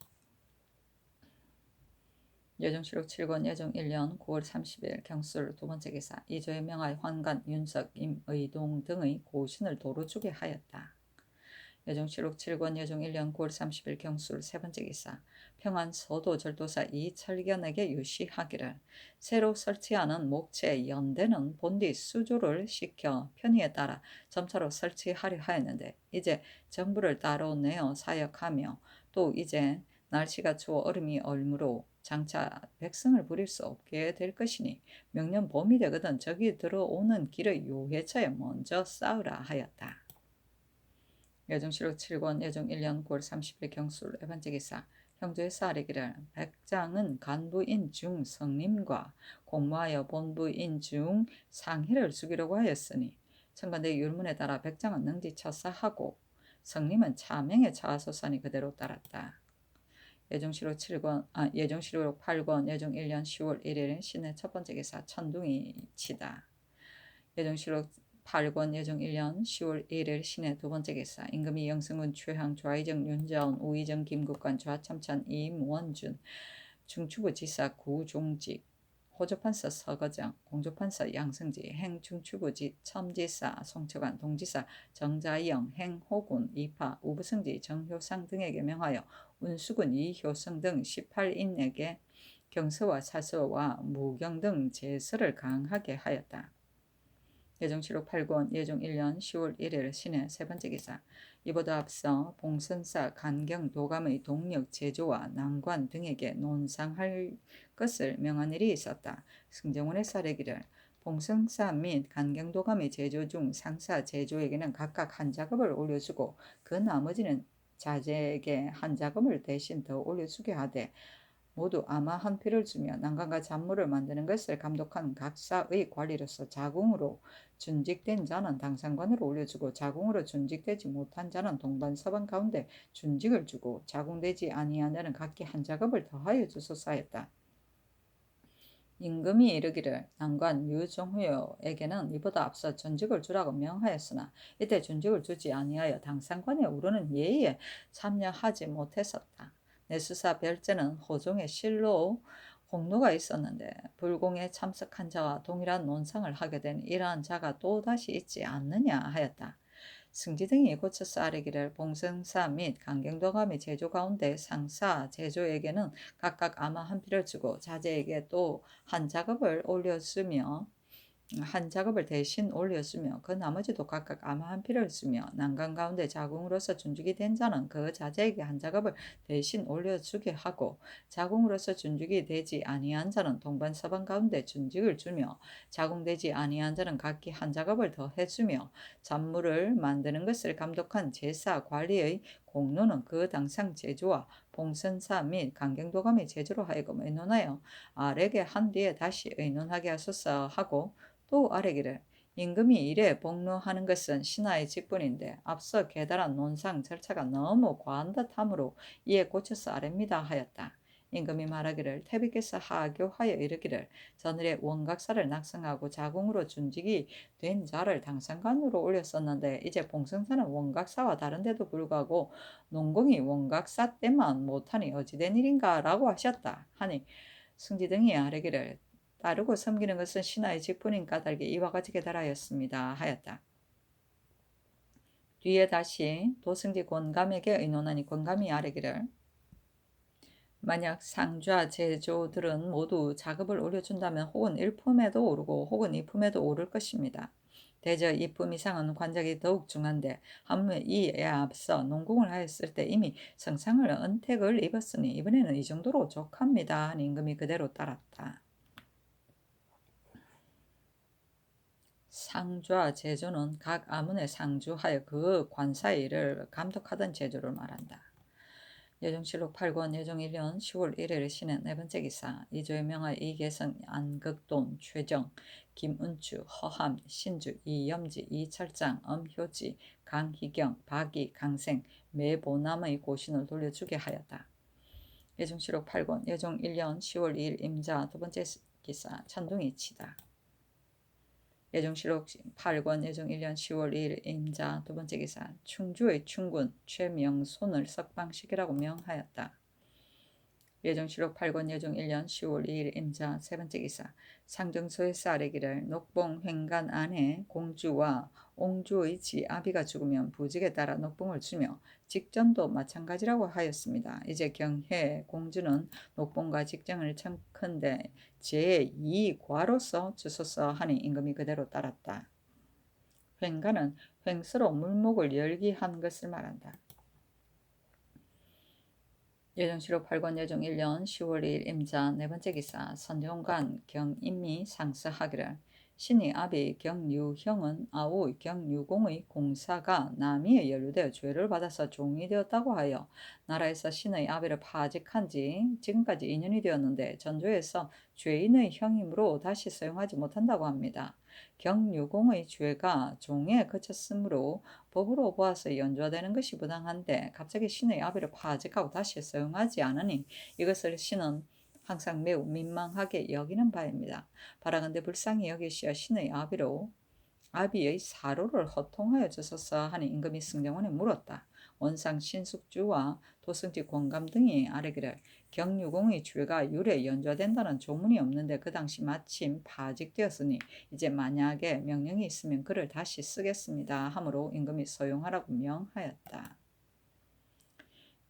예정실록 7권 예정 1년 9월 30일 경술 두 번째 기사 이조에 명하여 환관, 윤석, 임의동 등의 고신을 도로 주게 하였다. 예정실록 7권 예정 1년 9월 30일 경술 세 번째 기사 평안 서도 절도사 이철견에게 유시하기를 새로 설치하는 목체 연대는 본디 수조를 시켜 편의에 따라 점차로 설치하려 하였는데 이제 정부를 따로 내어 사역하며 또 이제 날씨가 추워 얼음이 얼므로 장차 백성을 부릴 수 없게 될 것이니 명년 봄이 되거든 저기 들어오는 길의 요해처에 먼저 싸우라 하였다. 예정실록 7권 예정 1년 9월 30일 경술 네 번째 기사 형제에서 아뢰기를 백장은 간부인 중 성님과 공모하여 본부인 중 상희를 죽이려고 하였으니 청간대 율문에 따라 백장은 능지처사하고 성님은 차명에 처하소서니 그대로 따랐다. 예정실록 8권 예정 1년 10월 1일 신의 첫 번째 기사 천둥이 치다. 예정실록 8권 예정 1년 10월 1일 신의 두 번째 기사 임금이 영승군 최항 좌의정 윤자원 우의정 김국관 좌참찬 임원준 중추부지사 구종직 호조판서 서거정 공조판서 양승지 행중추부지 첨지사 송처관 동지사 정자영 행호군 이파 우부승지 정효상 등에게 명하여 운수군 이효성 등 18인에게 경서와 사서와 무경 등 제서를 강하게 하였다. 예정실록 8권 예정 1년 10월 1일 신의 세 번째 기사 이보다 앞서 봉선사 간경 도감의 동력 제조와 난관 등에게 논상할 것을 명한 일이 있었다. 승정원의 사례기를 봉선사 및 간경도감의 제조 중 상사 제조에게는 각각 한 작업을 올려주고 그 나머지는 자재에게 한 작업을 대신 더 올려주게 하되 모두 아마 한 피를 주며 난관과 잔물을 만드는 것을 감독한 각사의 관리로서 자궁으로 준직된 자는 당상관으로 올려주고 자궁으로 준직되지 못한 자는 동반서반 가운데 준직을 주고 자궁되지 아니한 자는 각기 한 작업을 더하여 주소서 하였다. 임금이 이르기를 난관 유종후여에게는 이보다 앞서 준직을 주라고 명하였으나 이때 준직을 주지 아니하여 당상관에 오르는 예의에 참여하지 못했었다. 내수사 별제는 호종의 실로 공로가 있었는데 불공에 참석한 자와 동일한 논상을 하게 된 이러한 자가 또다시 있지 않느냐 하였다. 승지 등이 고쳐서 아뢰기를 봉성사 및 강경도감의 제조 가운데 상사 제조에게는 각각 아마 한 피를 주고 자재에게 또 한 작업을 올려주며 한 작업을 대신 올려주며 그 나머지도 각각 아마 한 피를 쓰며 난간 가운데 자궁으로서 준직이 된 자는 그 자제에게 한 작업을 대신 올려주게 하고 자궁으로서 준직이 되지 아니한 자는 동반서반 가운데 준직을 주며 자궁되지 아니한 자는 각기 한 작업을 더 해주며 잔물을 만드는 것을 감독한 제사 관리의 공로는 그 당상 제조와 봉선사 및 강경도감의 제조로 하여금 의논하여 아래게 한 뒤에 다시 의논하게 하소서 하고 또 아뢰기를 임금이 이래 복로하는 것은 신하의 직분인데 앞서 계달한 논상 절차가 너무 과한 듯하므로 이에 고쳐서 아랍니다 하였다. 임금이 말하기를 태비께서 하교하여 이르기를 전일에 원각사를 낙성하고 자궁으로 준직이 된 자를 당상관으로 올렸었는데 이제 봉성사는 원각사와 다른데도 불구하고 농공이 원각사 때만 못하니 어찌된 일인가 라고 하셨다 하니 승지 등이 아뢰기를 따르고 섬기는 것은 신하의 직분인 까닭에 이와 같이 계달하였습니다 하였다. 뒤에 다시 도승지 권감에게 의논하니 권감이 아뢰기를 만약 상좌 제조들은 모두 자급을 올려준다면 혹은 1품에도 오르고 혹은 2품에도 오를 것입니다. 대저 2품 이상은 관작이 더욱 중한데 하물며 이에 앞서 농공을 하였을 때 이미 성상을 은택을 입었으니 이번에는 이 정도로 족합니다 하니 임금이 그대로 따랐다. 상좌 제조는 각 아문에 상주하여 그 관사의 일을 감독하던 제조를 말한다. 예정실록 8권 예정 1년 10월 1일 신의 네 번째 기사 이조의 명하 이계성 안극돈 최정 김은추 허함 신주 이염지 이철장 엄효지 강희경 박이 강생 매보남의 고신을 돌려주게 하였다. 예정실록 8권 예정 1년 10월 2일 임자 두 번째 기사 천둥이 치다. 예정실록 8권 예정 1년 10월 2일 임자 두 번째 기사 충주의 충군 최명손을 석방시키라고 명하였다. 예정실록 8권 예정 1년 10월 2일 임자 세 번째 기사 상정소에서 아뢰기를 녹봉 횡간 안에 공주와 옹주의 지 아비가 죽으면 부직에 따라 녹봉을 주며 직전도 마찬가지라고 하였습니다. 이제 경혜 공주는 녹봉과 직전을 청컨대 제2과로서 주소서 하니 임금이 그대로 따랐다. 횡간은 횡수로 물목을 열기한 것을 말한다. 예정실록 8권 예정 1년 10월 2일 임자 네 번째 기사 선정관 경임미 상서하기를 신이 아비 경유형은 아우 경유공의 공사가 남이에 연루되어 죄를 받아서 종이 되었다고 하여 나라에서 신의 아비를 파직한 지 지금까지 2년이 되었는데 전조에서 죄인의 형임으로 다시 사용하지 못한다고 합니다. 경유공의 죄가 종에 그쳤으므로 법으로 보아서 연좌되는 것이 부당한데 갑자기 신의 아비를 파직하고 다시 사용하지 않으니 이것을 신은 항상 매우 민망하게 여기는 바입니다. 바라건대 불쌍히 여기시어 신의 아비의 사로를 허통하여 주소서 하니 임금이 승정원에 물었다. 원상 신숙주와 도승지 권감 등이 아뢰기를 경유공의 죄가 율에 연좌된다는 조문이 없는데 그 당시 마침 파직되었으니 이제 만약에 명령이 있으면 그를 다시 쓰겠습니다 하므로 임금이 서용하라고 명하였다.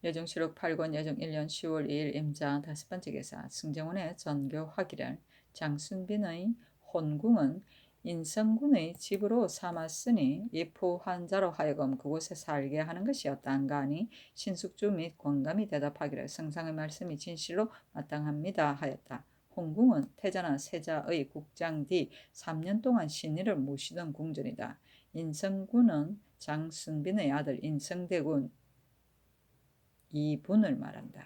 예정실록 8권 예정 1년 10월 2일 임자 다섯 번째 기사 승정원의 전교하기를 장순빈의 혼궁은 인성군의 집으로 삼았으니 이포 환자로 하여금 그곳에 살게 하는 것이었단가 하니 신숙주 및 권감이 대답하기를 성상의 말씀이 진실로 마땅합니다 하였다. 혼궁은 태자나 세자의 국장 뒤 3년 동안 신의를 모시던 궁전이다. 인성군은 장순빈의 아들 인성대군 이분을 말한다.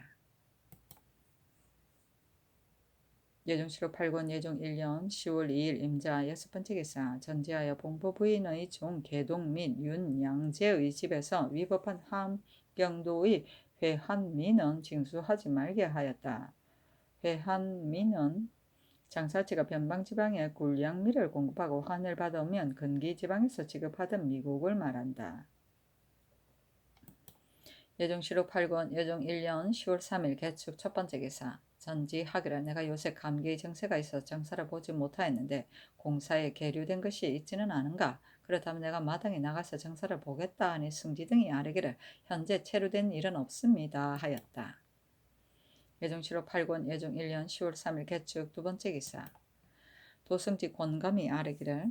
예정실록 8권 예정 1년 10월 2일 임자 여섯 번째 기사 전제하여 봉포부인의 종 계동 및 윤양제의 집에서 위법한 함경도의 회한민은 징수하지 말게 하였다. 회한민은 장사치가 변방지방에 굴양미를 공급하고 환을 받으면 근기지방에서 지급하던 미국을 말한다. 예정실록 8권 예정 1년 10월 3일 개축 첫 번째 기사 전지하기를 내가 요새 감기의 증세가 있어 정사를 보지 못하였는데 공사에 계류된 것이 있지는 않은가? 그렇다면 내가 마당에 나가서 정사를 보겠다 하니 승지 등이 아뢰기를 현재 체류된 일은 없습니다 하였다. 예정실록 8권 예정 1년 10월 3일 개축 두 번째 기사 도승지 권감이 아뢰기를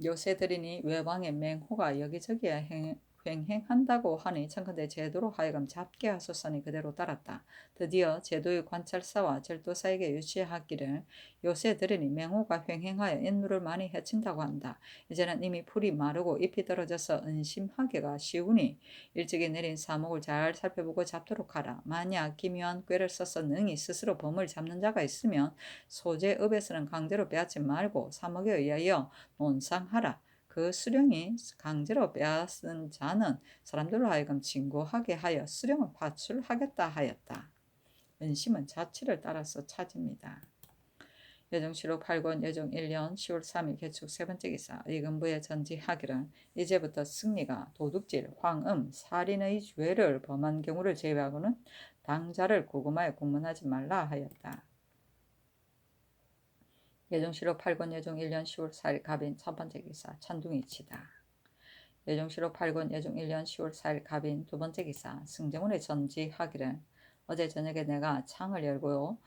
요새 들이니 외방의 맹호가 여기저기에 횡행한다고 하니 청컨대 제도로 하여금 잡게 하소서니 그대로 따랐다. 드디어 제도의 관찰사와 절도사에게 유치하기를 요새 들으니 맹호가 횡행하여 인물을 많이 해친다고 한다. 이제는 이미 풀이 마르고 잎이 떨어져서 은심하기가 쉬우니 일찍이 내린 사목을 잘 살펴보고 잡도록 하라. 만약 기묘한 꾀를 써서 능히 스스로 범을 잡는 자가 있으면 소재읍에서는 강제로 빼앗지 말고 사목에 의하여 논상하라. 그 수령이 강제로 빼앗은 자는 사람들로 하여금 진고하게 하여 수령을 파출하겠다 하였다. 은심은 자치를 따라서 찾습니다. 예정시록 8권 예정 1년 10월 3일 개축 세 번째 기사 의금부에 전지하기를 이제부터 승리가 도둑질, 황음, 살인의 죄를 범한 경우를 제외하고는 당자를 구금하여 공문하지 말라 하였다. 예정시록 8권 예정 1년 10월 4일 갑인 첫 번째 기사 천둥이치다. 예정시록 8권 예정 1년 10월 4일 갑인 두 번째 기사 승정원에 전지하기를 어제 저녁에 내가 창을 열고요.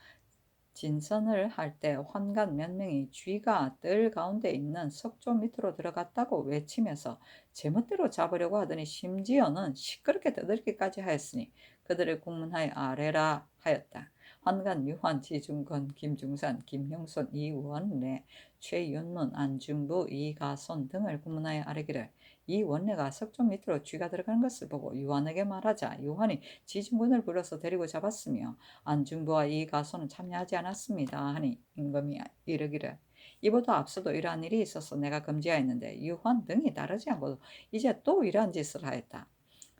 진선을 할 때 환관 몇 명이 쥐가 뜰 가운데 있는 석조 밑으로 들어갔다고 외치면서 제멋대로 잡으려고 하더니 심지어는 시끄럽게 떠들기까지 하였으니 그들을 국문하여 아뢰라 하였다. 환관 유환 지중건 김중산 김형손 이원래 최윤문 안중부 이가손 등을 국문하여 아뢰기를 이 원래가 석조 밑으로 쥐가 들어가는 것을 보고 유한에게 말하자 유한이 지중군을 불러서 데리고 잡았으며 안중부와 이 가소는 참여하지 않았습니다 하니 임금이 이르기를 이보다 앞서도 이러한 일이 있어서 내가 금지하였는데 유한 등이 따르지 않고 이제 또 이러한 짓을 하였다.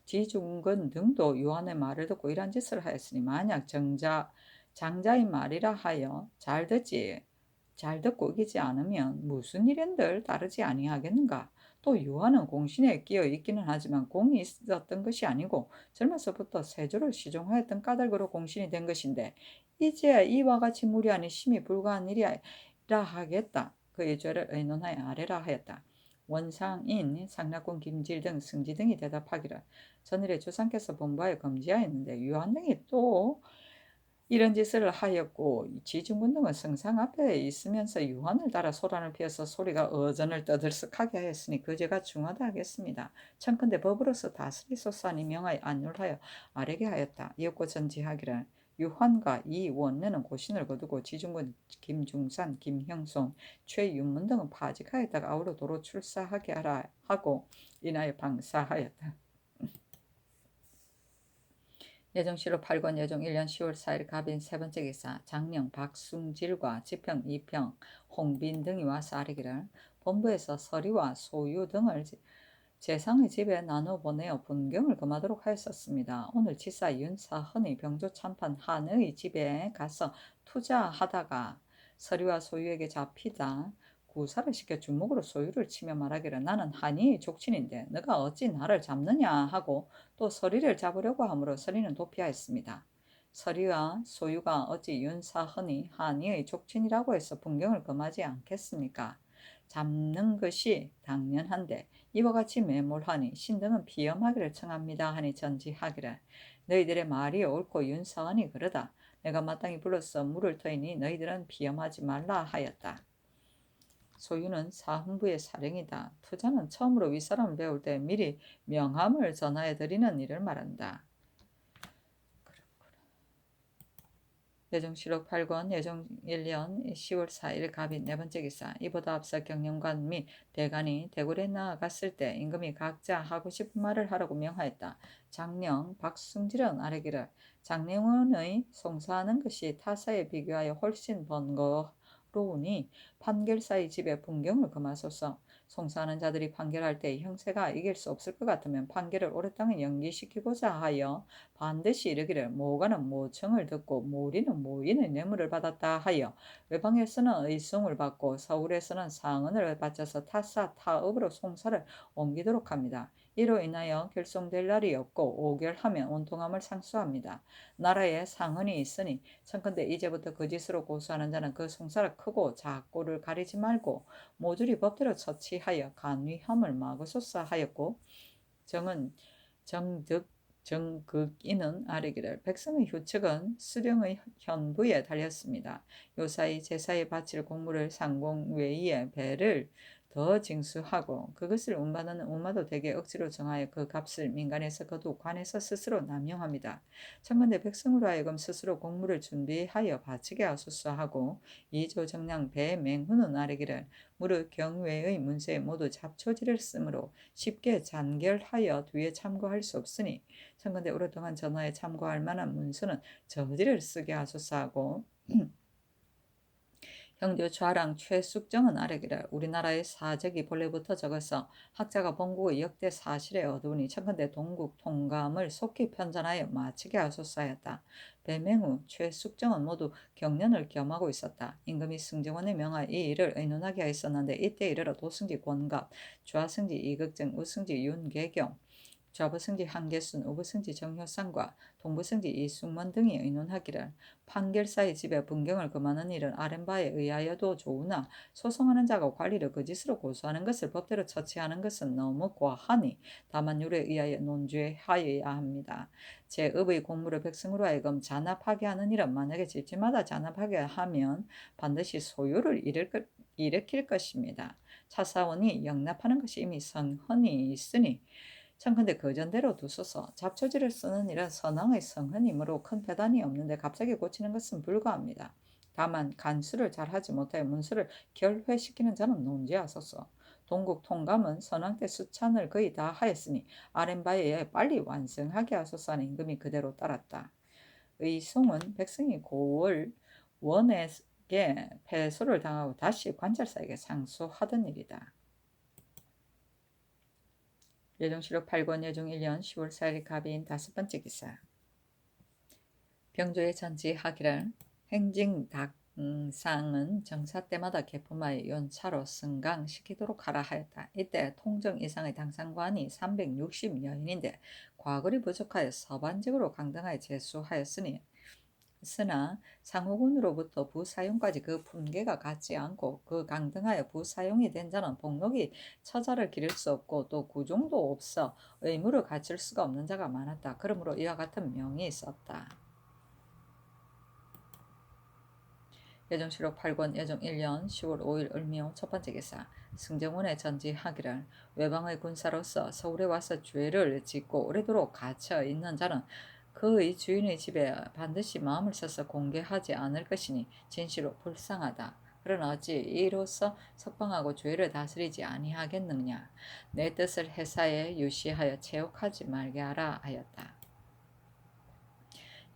지중근 등도 유한의 말을 듣고 이러한 짓을 하였으니 만약 장자의 말이라 하여 잘 듣고 이기지 않으면 무슨 일인들 따르지 아니하겠는가. 또 유한은 공신에 끼어 있기는 하지만 공이 있었던 것이 아니고 젊어서부터 세조를 시종하였던 까닭으로 공신이 된 것인데 이제 이와 같이 무리하니 심히 불가한 일이라 하겠다. 그의 죄를 의논하여 아뢰라 하였다. 원상인, 상락군 김질 등 승지 등이 대답하기를 전일에 주상께서 본부하여 금지하였는데 유한 등이 또 이런 짓을 하였고 지중군 등은 성상 앞에 있으면서 유한을 따라 소란을 피워서 소리가 어전을 떠들썩하게 하였으니 그 죄가 중하다 하겠습니다. 청컨대 법으로서 다스리소서하니 명하여 안율하여 아뢰게 하였다. 이었고 전지하기를 유한과 이 원내는 고신을 거두고 지중군 김중산, 김형손, 최윤문 등은 파직하였다가 아울러 도로 출사하게 하라 하고 인하여 방사하였다. 예정시록 8권 예정 1년 10월 4일 갑인 세 번째 기사 장령 박숭질과 지평 이평 홍빈 등이 와서 아뢰기를 본부에서 서리와 소유 등을 재상의 집에 나눠 보내어 분경을 금하도록 하였었습니다. 오늘 지사 윤사헌이 병조 참판 한의 집에 가서 투자하다가 서리와 소유에게 잡히다 구사를 시켜 주먹으로 소유를 치며 말하기를 나는 한이의 족친인데 너가 어찌 나를 잡느냐 하고 또 서리를 잡으려고 하므로 서리는 도피하였습니다. 서리와 소유가 어찌 윤사헌이 한이의 족친이라고 해서 분경을 금하지 않겠습니까? 잡는 것이 당연한데 이와 같이 매몰하니 신등은 비엄하기를 청합니다 하니 전지하기를 너희들의 말이 옳고 윤사헌이 그러다. 내가 마땅히 불러서 물을 터이니 너희들은 비엄하지 말라 하였다. 소유는 사헌부의 사령이다. 투자는 처음으로 윗사람을 배울 때 미리 명함을 전하여 드리는 일을 말한다. 예정시록 8권 예정 1년 10월 4일 갑인 네 번째 기사 이보다 앞서 경영관 및 대관이 대궐에 나아갔을 때 임금이 각자 하고 싶은 말을 하라고 명하였다. 장령 박숭질은 아뢰기를 장령원의 송사하는 것이 타사에 비교하여 훨씬 번거로우니 판결사의 집에 분경을 금하소서. 송사하는 자들이 판결할 때 형세가 이길 수 없을 것 같으면 판결을 오랫동안 연기시키고자 하여 반드시 이르기를 모가는 모청을 듣고 모리는 모인의 뇌물을 받았다 하여 외방에서는 의송을 받고 서울에서는 상언을 바쳐서 타사 타읍으로 송사를 옮기도록 합니다. 이로 인하여 결송될 날이 없고 5개월하면 온통함을 상수합니다. 나라에 상언이 있으니 청컨대 이제부터 그 짓으로 고소하는 자는 그 송사를 크고 작고를 가리지 말고 모조리 법대로 처치하여 간위함을 막으소서 하였고 정득이는 아뢰기를 백성의 휴측은 수령의 현부에 달렸습니다. 요사이 제사에 바칠 공물을 상공 외에 배를 더 징수하고 그것을 운반하는 우마도 대개 억지로 정하여 그 값을 민간에서 거두 관에서 스스로 남용합니다. 청건대 백성으로 하여금 스스로 공물을 준비하여 바치게 하소서 하고 이조 정량 배맹훈은 아뢰기를 무릇 경외의 문서에 모두 잡초지를 쓰므로 쉽게 잔결하여 뒤에 참고할 수 없으니 청건대 오랫동안 전하에 참고할 만한 문서는 저지를 쓰게 하소서 하고 형제 좌랑 최숙정은 아래기를 우리나라의 사적이 본래부터 적어서 학자가 본국의 역대 사실에 얻으니 청건대 동국 통감을 속히 편찬하여 마치게 하소서하였다. 배맹우, 최숙정은 모두 경련을 겸하고 있었다. 임금이 승정원의 명하 이 일을 의논하게 하였었는데 이때 이르러 도승지 권갑, 좌승지 이극정, 우승지 윤계경, 좌부승지 한계순, 우부승지 정효상과 동부승지 이숙만 등이 의논하기를 판결사의 집에 분경을 금하는 일은 아랫바에 의하여도 좋으나 소송하는 자가 관리를 거짓으로 고소하는 것을 법대로 처치하는 것은 너무 과하니 다만 율에 의하여 논죄하여야 합니다. 제 up의 공무를 백성으로 하여금 잔압하게 하는 일은 만약에 집집마다 잔압하게 하면 반드시 소요를 일으킬 것입니다. 차사원이 영납하는 것이 이미 성헌이 있으니 청컨대 거전대로 두소서. 잡초지를 쓰는 일은 선왕의 성헌이므로 큰 배단이 없는데 갑자기 고치는 것은 불가합니다. 다만 간수를 잘하지 못하여 문서를 결회시키는 자는 논지하소서. 동국 통감은 선왕 때 수찬을 거의 다 하였으니 아랫바에 빨리 완성하게 하소서 하는 임금이 그대로 따랐다. 의송은 백성이 고을 원에게 패소를 당하고 다시 관찰사에게 상소하던 일이다. 예종실록 8권 예종 1년 10월 4일 갑인 5번째 기사. 병조의 전지하기를 행징닭상은 정사 때마다 개품하여 연차로 승강시키도록 하라 하였다. 이때 통정 이상의 당상관이 360여인인데 과거리 부족하여 서반직으로 강등하여 제수하였으니 쓰나 상호군으로부터 부사용까지 그 품계가 같지 않고 그 강등하여 부사용이 된 자는 복록이 처자를 기를 수 없고 또 구종도 없어 의무를 갖출 수가 없는 자가 많았다. 그러므로 이와 같은 명이 있었다. 예종실록 8권 예종 1년 10월 5일 을묘 첫 번째 기사. 승정원의 전지하기를 외방의 군사로서 서울에 와서 죄를 짓고 오래도록 갇혀 있는 자는 그의 주인의 집에 반드시 마음을 써서 공개하지 않을 것이니 진실로 불쌍하다. 그러나 어찌 이로써 석방하고 죄를 다스리지 아니하겠느냐. 내 뜻을 회사에 유시하여 체혹하지 말게 하라 하였다.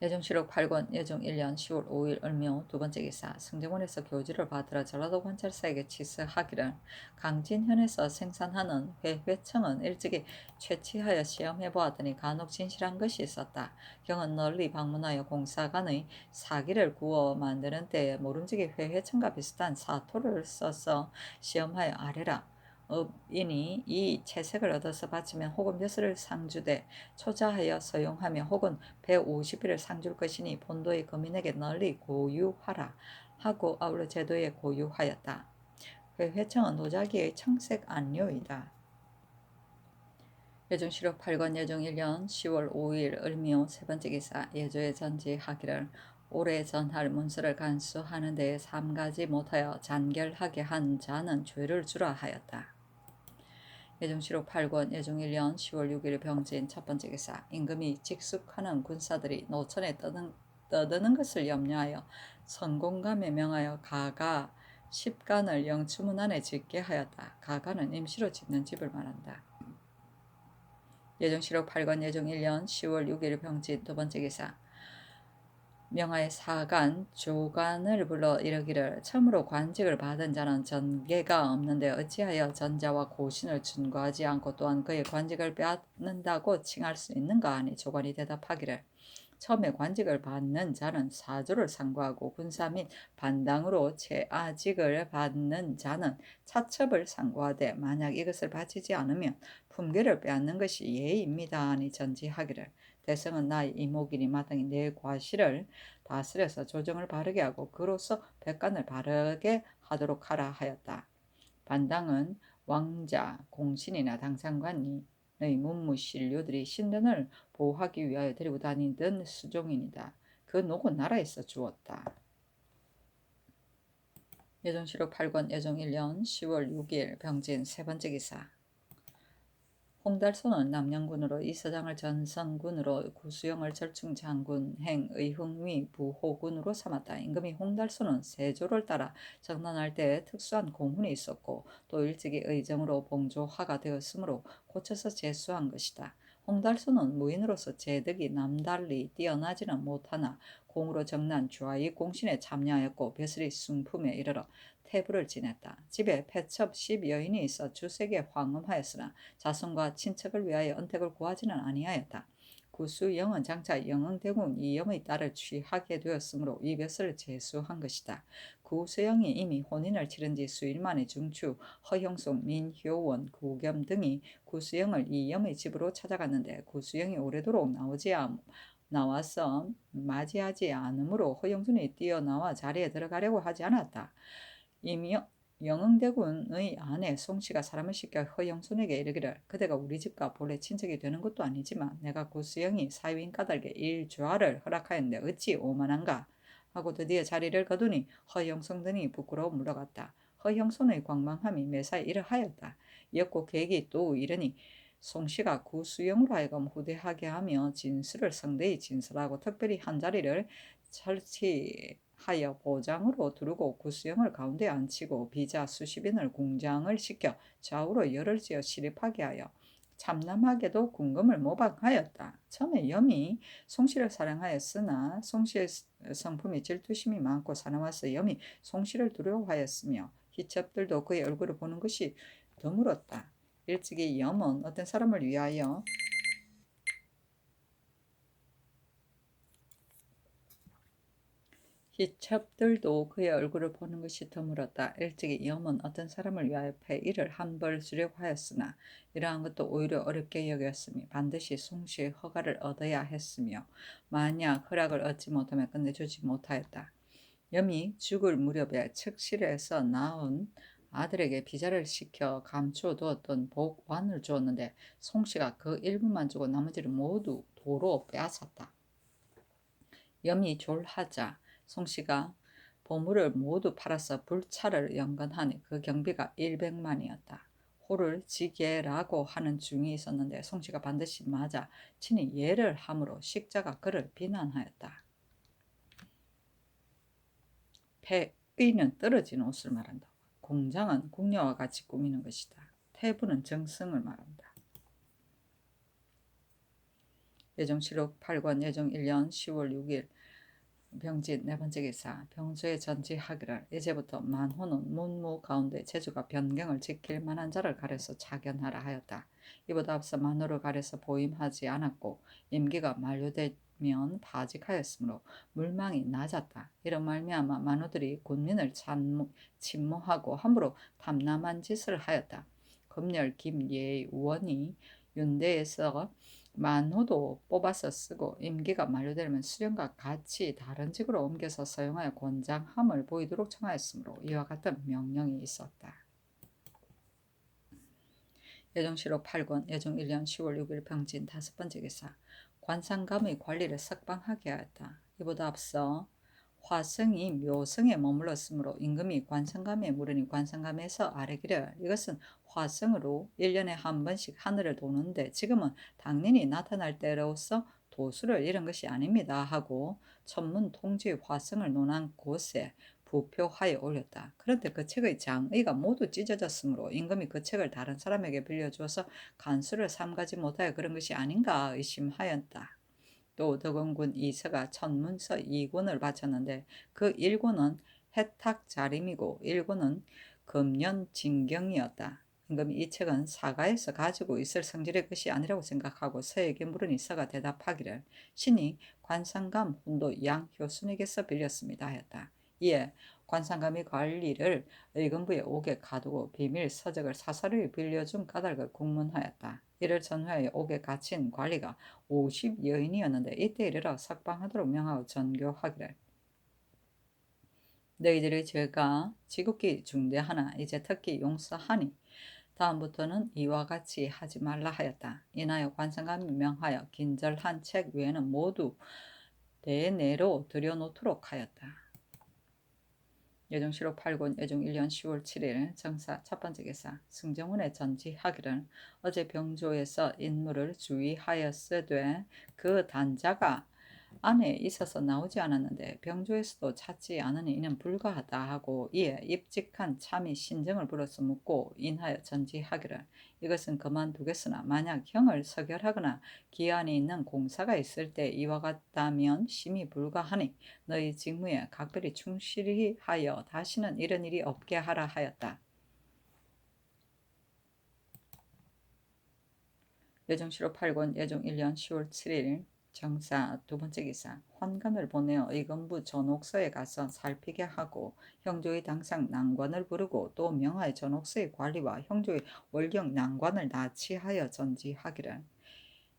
예종실록 8권 예종 1년 10월 5일 을묘 두 번째 기사. 승정원에서 교지를 받으러 전라도 관찰사에게 치서하기를 강진현에서 생산하는 회회청은 일찍이 채취하여 시험해 보았더니 간혹 진실한 것이 있었다. 경은 널리 방문하여 공사관의 사기를 구워 만드는 때에 모름지기 회회청과 비슷한 사토를 써서 시험하여 아뢰라. 업인이 이 채색을 얻어서 바치면 혹은 벼슬을 상주되 초자하여 서용하며 혹은 150일을 상줄 것이니 본도의 거민에게 널리 고유하라 하고 아울러 제도에 고유하였다. 회청은 노자기의 청색 안료이다. 예종실록 8권 예종 1년 10월 5일 을묘 세 번째 기사. 예조의 전지하기를 올해 전할 문서를 간수하는 데에 삼가지 못하여 잔결하게 한 자는 죄를 주라 하였다. 예종실록 8권 예종 1년 10월 6일 병진 첫 번째 기사. 임금이 직숙하는 군사들이 노천에 떠드는 것을 염려하여 선공감에 명하여 가가 10간을 영추문 안에 짓게 하였다. 가가는 임시로 짓는 집을 말한다. 예종실록 8권 예종 1년 10월 6일 병진 두 번째 기사. 명하의 사간, 조간을 불러 이르기를 처음으로 관직을 받은 자는 전계가 없는데 어찌하여 전자와 고신을 준거하지 않고 또한 그의 관직을 빼앗는다고 칭할 수 있는가 하니 조관이 대답하기를 처음에 관직을 받는 자는 사조를 상고하고 군사 및 반당으로 채아직을 받는 자는 차첩을 상고하되 만약 이것을 바치지 않으면 품계를 빼앗는 것이 예의입니다 하니 전지하기를 대성은 나의 이목이니 마땅히 내 과실을 다스려서 조정을 바르게 하고 그로써 백관을 바르게 하도록 하라 하였다. 반당은 왕자, 공신이나 당상관의 문무신료들이 신변을 보호하기 위하여 데리고 다니던 수종인이다. 그 녹은 나라에서 주었다. 예종시록 8권 예종 1년 10월 6일 병진 세 번째 기사. 홍달소는 남영군으로 이서장을 전성군으로 구수영을 절충장군 행 의흥위 부호군으로 삼았다. 임금이 홍달소는 세조를 따라 정난할 때 특수한 공훈이 있었고 또 일찍이 의정으로 봉조화가 되었으므로 고쳐서 제수한 것이다. 홍달소는 무인으로서 재덕이 남달리 뛰어나지는 못하나 공으로 정난 좌익 공신에 참여하였고 벼슬이 순품에 이르러 태부를 지냈다. 집에 패첩 10여인이 있어 주색에 황음하였으나 자손과 친척을 위하여 은택을 구하지는 아니하였다. 구수영은 장차 영흥대군 이염의 딸을 취하게 되었으므로 이 벼슬을 제수한 것이다. 구수영이 이미 혼인을 치른 지 수일 만에 중추 허형송, 민효원, 구겸 등이 구수영을 이염의 집으로 찾아갔는데 구수영이 오래도록 나와서 맞이하지 않으므로 허영순이 뛰어나와 자리에 들어가려고 하지 않았다. 이미 영흥대군의 아내 송씨가 사람을 시켜 허영순에게 이르기를 그대가 우리 집과 본래 친척이 되는 것도 아니지만 내가 구수영이 사위인 까닭에 일좌를 허락하였는데 어찌 오만한가 하고 드디어 자리를 거두니 허영순 등이 부끄러워 물러갔다. 허영순의 광망함이 매사에 이러하였다. 이었고 계획이 또 이르니 송씨가 구수영으로 하여금 후대하게 하며 진술을 성대히 진술하고 특별히 한 자리를 설치하여 보장으로 두르고 구수영을 가운데 앉히고 비자 수십인을 공장을 시켜 좌우로 열을 지어 시립하게 하여 참남하게도 궁금을 모방하였다. 처음에 염이 송씨를 사랑하였으나 송씨의 성품이 질투심이 많고 사나워서 염이 송씨를 두려워하였으며 희첩들도 그의 얼굴을 보는 것이 드물었다. 일찍이 염은 어떤 사람을 위하여 희첩들도 그의 얼굴을 보는 것이 드물었다. 일찍이 염은 어떤 사람을 위하여 폐일을 한 벌 주려고 하였으나 이러한 것도 오히려 어렵게 여겼으니 반드시 송씨의 허가를 얻어야 했으며 만약 허락을 얻지 못하면 끝내주지 못하였다. 염이 죽을 무렵에 척실에서 낳은 아들에게 비자를 시켜 감추어두었던 복관을 주었는데 송씨가 그 일부만 주고 나머지를 모두 도로 빼앗았다. 염이 졸하자 송씨가 보물을 모두 팔아서 불차를 연건하니 그 경비가 100만이었다. 호를 지게라고 하는 중이 있었는데 송씨가 반드시 맞아 친히 예를 함으로 식자가 그를 비난하였다. 폐의는 떨어진 옷을 말한다. 공장은 궁녀와 같이 꾸미는 것이다. 태부는 정성을 말한다. 예종시록 8권 예종 1년 10월 6일 병진 네 번째 기사. 병조에 전지하기를 이제부터 만호는 문무 가운데 제주가 변경을 지킬 만한 자를 가려서 차견하라 하였다. 이보다 앞서 만호를 가려서 보임하지 않았고 임기가 만료되면 파직하였으므로 물망이 낮았다. 이런 말미암아 만호들이 군민을 침모하고 함부로 탐남한 짓을 하였다. 검열 김예원이 윤대에서 만호도 뽑아서 쓰고 임기가 만료되면 수령과 같이 다른 직으로 옮겨서 사용하여 권장함을 보이도록 청하였으므로 이와 같은 명령이 있었다. 예종시록 8권 예종 1년 10월 6일 병진 다섯 번째 기사. 관상감의 관리를 석방하게 하였다. 이보다 앞서 화성이 묘성에 머물렀으므로 임금이 관상감에 물으니 관상감에서 아뢰기를 이것은 화성으로 1년에 한 번씩 하늘을 도는데 지금은 당연히 나타날 때로서 도수를 잃은 것이 아닙니다 하고 천문 통지의 화성을 논한 곳에 부표하여 올렸다. 그런데 그 책의 장의가 모두 찢어졌으므로 임금이 그 책을 다른 사람에게 빌려주어서 간수를 삼가지 못하여 그런 것이 아닌가 의심하였다. 또 덕원군 이서가 천문서 2권을 바쳤는데 그 1권은 해탁자림이고 1권은 금년진경이었다. 임금이 이 책은 사가에서 가지고 있을 성질의 것이 아니라고 생각하고 서에게 물으니 서가 대답하기를 신이 관상감 훈도 양효순에게서 빌렸습니다 하였다. 이에 관상감이 관리를 의금부에 옥에 가두고 비밀 서적을 사사로이 빌려준 까닭을 국문하였다. 이를 전후하여 옥에 갇힌 관리가 50여인이었는데 이때 이르러 석방하도록 명하고 전교하기를 너희들의 죄가 지극히 중대하나 이제 특히 용서하니 다음부터는 이와 같이 하지 말라 하였다. 이나여 관상감이 명하여 긴절한 책 외에는 모두 대내로 들여놓도록 하였다. 예정시로 8군 예종 1년 10월 7일 정사 첫 번째 기사 승정원의 전지하기를 어제 병조에서 인물을 주의하였으되 그 단자가 안에 있어서 나오지 않았는데 병조에서도 찾지 않으니 이는 불가하다 하고 이에 입직한 참이 신정을 불러서 묻고 인하여 전지하기를 이것은 그만두겠으나 만약 형을 서결하거나 기한이 있는 공사가 있을 때 이와 같다면 심히 불가하니 너희 직무에 각별히 충실히 하여 다시는 이런 일이 없게 하라 하였다. 예정시로 8권 예종 1년 10월 7일 정사 두 번째 기사 환관을 보내어 의검부 전옥서에 가서 살피게 하고 형조의 당상 난관을 부르고 또 명하여 전옥서의 관리와 형조의 월경 난관을 나치하여 전지하기를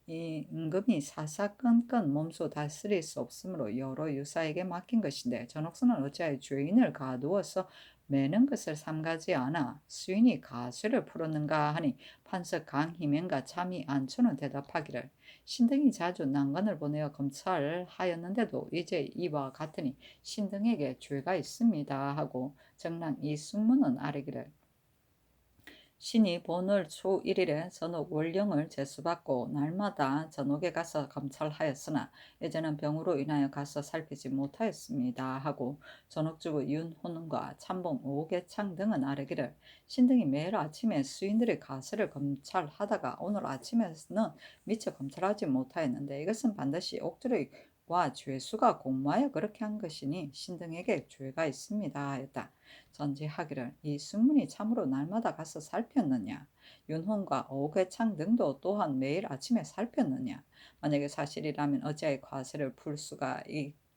이 임금이 사사건건 몸소 다스릴 수 없으므로 여러 유사에게 맡긴 것인데 전옥서는 어찌하여 죄인을 가두어서 매는 것을 삼가지 않아 수인이 가쇠를 풀었는가 하니 판석 강희명과 참이 안초는 대답하기를 신등이 자주 난관을 보내어 검찰하였는데도 이제 이와 같으니 신등에게 죄가 있습니다 하고 정랑 이승문은 아뢰기를 신이 본월 초 1일에 전옥 월령을 제수받고 날마다 전옥에 가서 검찰하였으나 이제는 병으로 인하여 가서 살피지 못하였습니다 하고 전옥주부 윤호능과 참봉 오계창 등은 아뢰기를 신등이 매일 아침에 수인들의 가설을 검찰하다가 오늘 아침에는 미처 검찰하지 못하였는데 이것은 반드시 옥조리와 죄수가 공모하여 그렇게 한 것이니 신등에게 죄가 있습니다 하였다. 전지하기를 이 승문이 참으로 날마다 가서 살폈느냐 윤홍과 오계창 등도 또한 매일 아침에 살폈느냐 만약에 사실이라면 어찌하여 과세를 풀 수가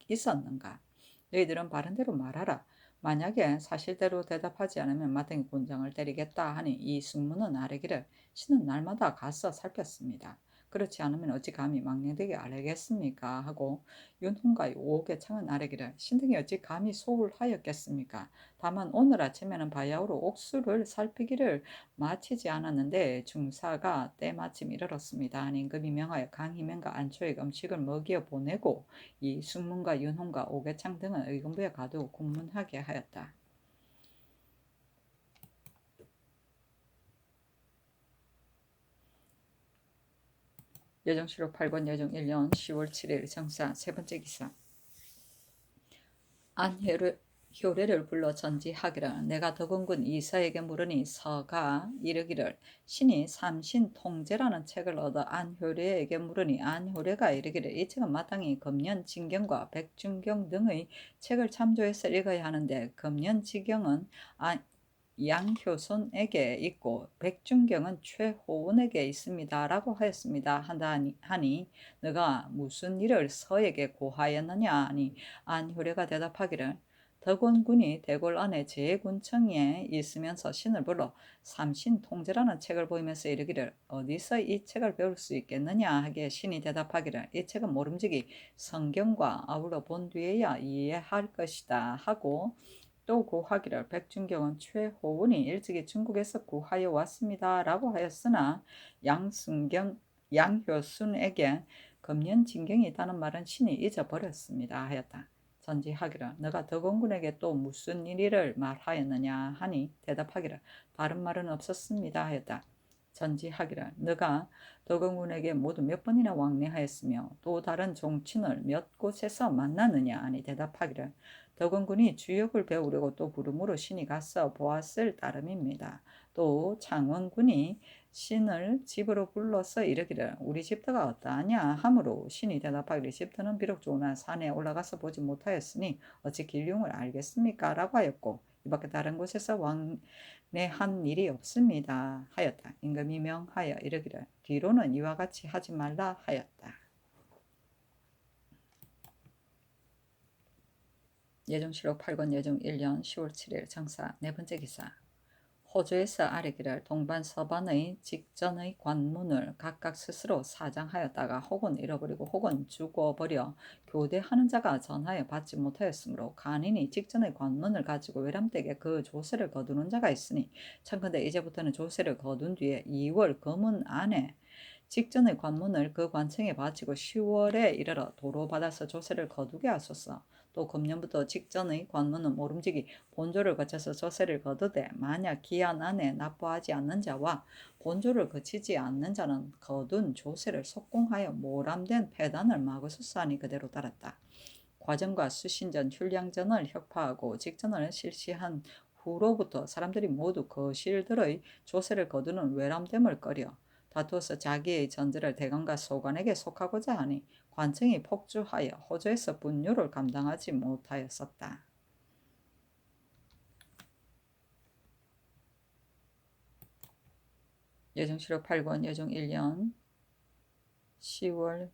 있었는가 너희들은 바른대로 말하라 만약에 사실대로 대답하지 않으면 마땅히 곤장을 때리겠다 하니 이 승문은 아뢰기를 신은 날마다 가서 살폈습니다. 그렇지 않으면 어찌 감히 망령되게 아뢰겠습니까 하고 윤홍과 오계창은 아뢰기를 신등이 어찌 감히 소홀하였겠습니까 다만 오늘 아침에는 바야흐로 옥수를 살피기를 마치지 않았는데 중사가 때마침 이르렀습니다. 임금이 명하여 강희명과 안초의 음식을 먹여 보내고 이 숙문과 윤홍과 오계창 등은 의금부에 가두어 군문하게 하였다. 예정시로 8권 예정 1년 10월 7일 정사 세 번째 기사 안효례를 불러 전지하기를 내가 덕원군 이서에게 물으니 서가 이르기를 신이 삼신통제라는 책을 얻어 안효례에게 물으니 안효례가 이르기를 이 책은 마땅히 금년진경과 백중경 등의 책을 참조해서 읽어야 하는데 금년지경은 양효손에게 있고 백중경은 최호운에게 있습니다 라고 하였습니다 하니 너가 무슨 일을 서에게 고하였느냐 하니 안효례가 대답하기를 덕원군이 대궐 안에 제군청에 있으면서 신을 불러 삼신통제라는 책을 보이면서 이르기를 어디서 이 책을 배울 수 있겠느냐 하기에 신이 대답하기를 이 책은 모름지기 성경과 아울러 본 뒤에야 이해할 것이다 하고 또 고하기를 백준경은 최호운이 일찍이 중국에서 구하여 왔습니다 라고 하였으나 양효순에게 금년진경이 있다는 말은 신이 잊어버렸습니다 하였다. 전지하기를 너가 덕원군에게 또 무슨 일을 말하였느냐 하니 대답하기를 다른 말은 없었습니다 하였다. 전지하기를 너가 덕원군에게 모두 몇 번이나 왕래하였으며 또 다른 종친을 몇 곳에서 만나느냐 하니 대답하기를 덕원군이 주역을 배우려고 또 부름으로 신이 가서 보았을 따름입니다. 또 창원군이 신을 집으로 불러서 이르기를 우리 집터가 어떠하냐 하므로 신이 대답하기를 집터는 비록 좋으나 산에 올라가서 보지 못하였으니 어찌 길흉을 알겠습니까 라고 하였고 이밖에 다른 곳에서 왕래한 일이 없습니다 하였다. 임금이 명하여 이르기를 뒤로는 이와 같이 하지 말라 하였다. 예정시록 8권 예정 1년 10월 7일 정사 네 번째 기사 호주에서 아뢰기를 동반 서반의 직전의 관문을 각각 스스로 사장하였다가 혹은 잃어버리고 혹은 죽어버려 교대하는 자가 전하여 받지 못하였으므로 간인이 직전의 관문을 가지고 외람댁에 그 조세를 거두는 자가 있으니 청컨대 이제부터는 조세를 거둔 뒤에 2월 검은 안에 직전의 관문을 그 관청에 바치고 10월에 이르러 도로 받아서 조세를 거두게 하소서. 또 금년부터 직전의 관문은 모름지기 본조를 거쳐서 조세를 거두되 만약 기한 안에 납부하지 않는 자와 본조를 거치지 않는 자는 거둔 조세를 속공하여 모람된 폐단을 마구수사하니 그대로 따랐다. 과정과 수신전, 휴량전을 혁파하고 직전을 실시한 후로부터 사람들이 모두 거실들의 조세를 거두는 외람됨을 꺼려 다투어서 자기의 전제를 대관과 소관에게 속하고자 하니 관청이 폭주하여 호조에서 분유를 감당하지 못하였었다. 예정실록 8권 예종 1년 10월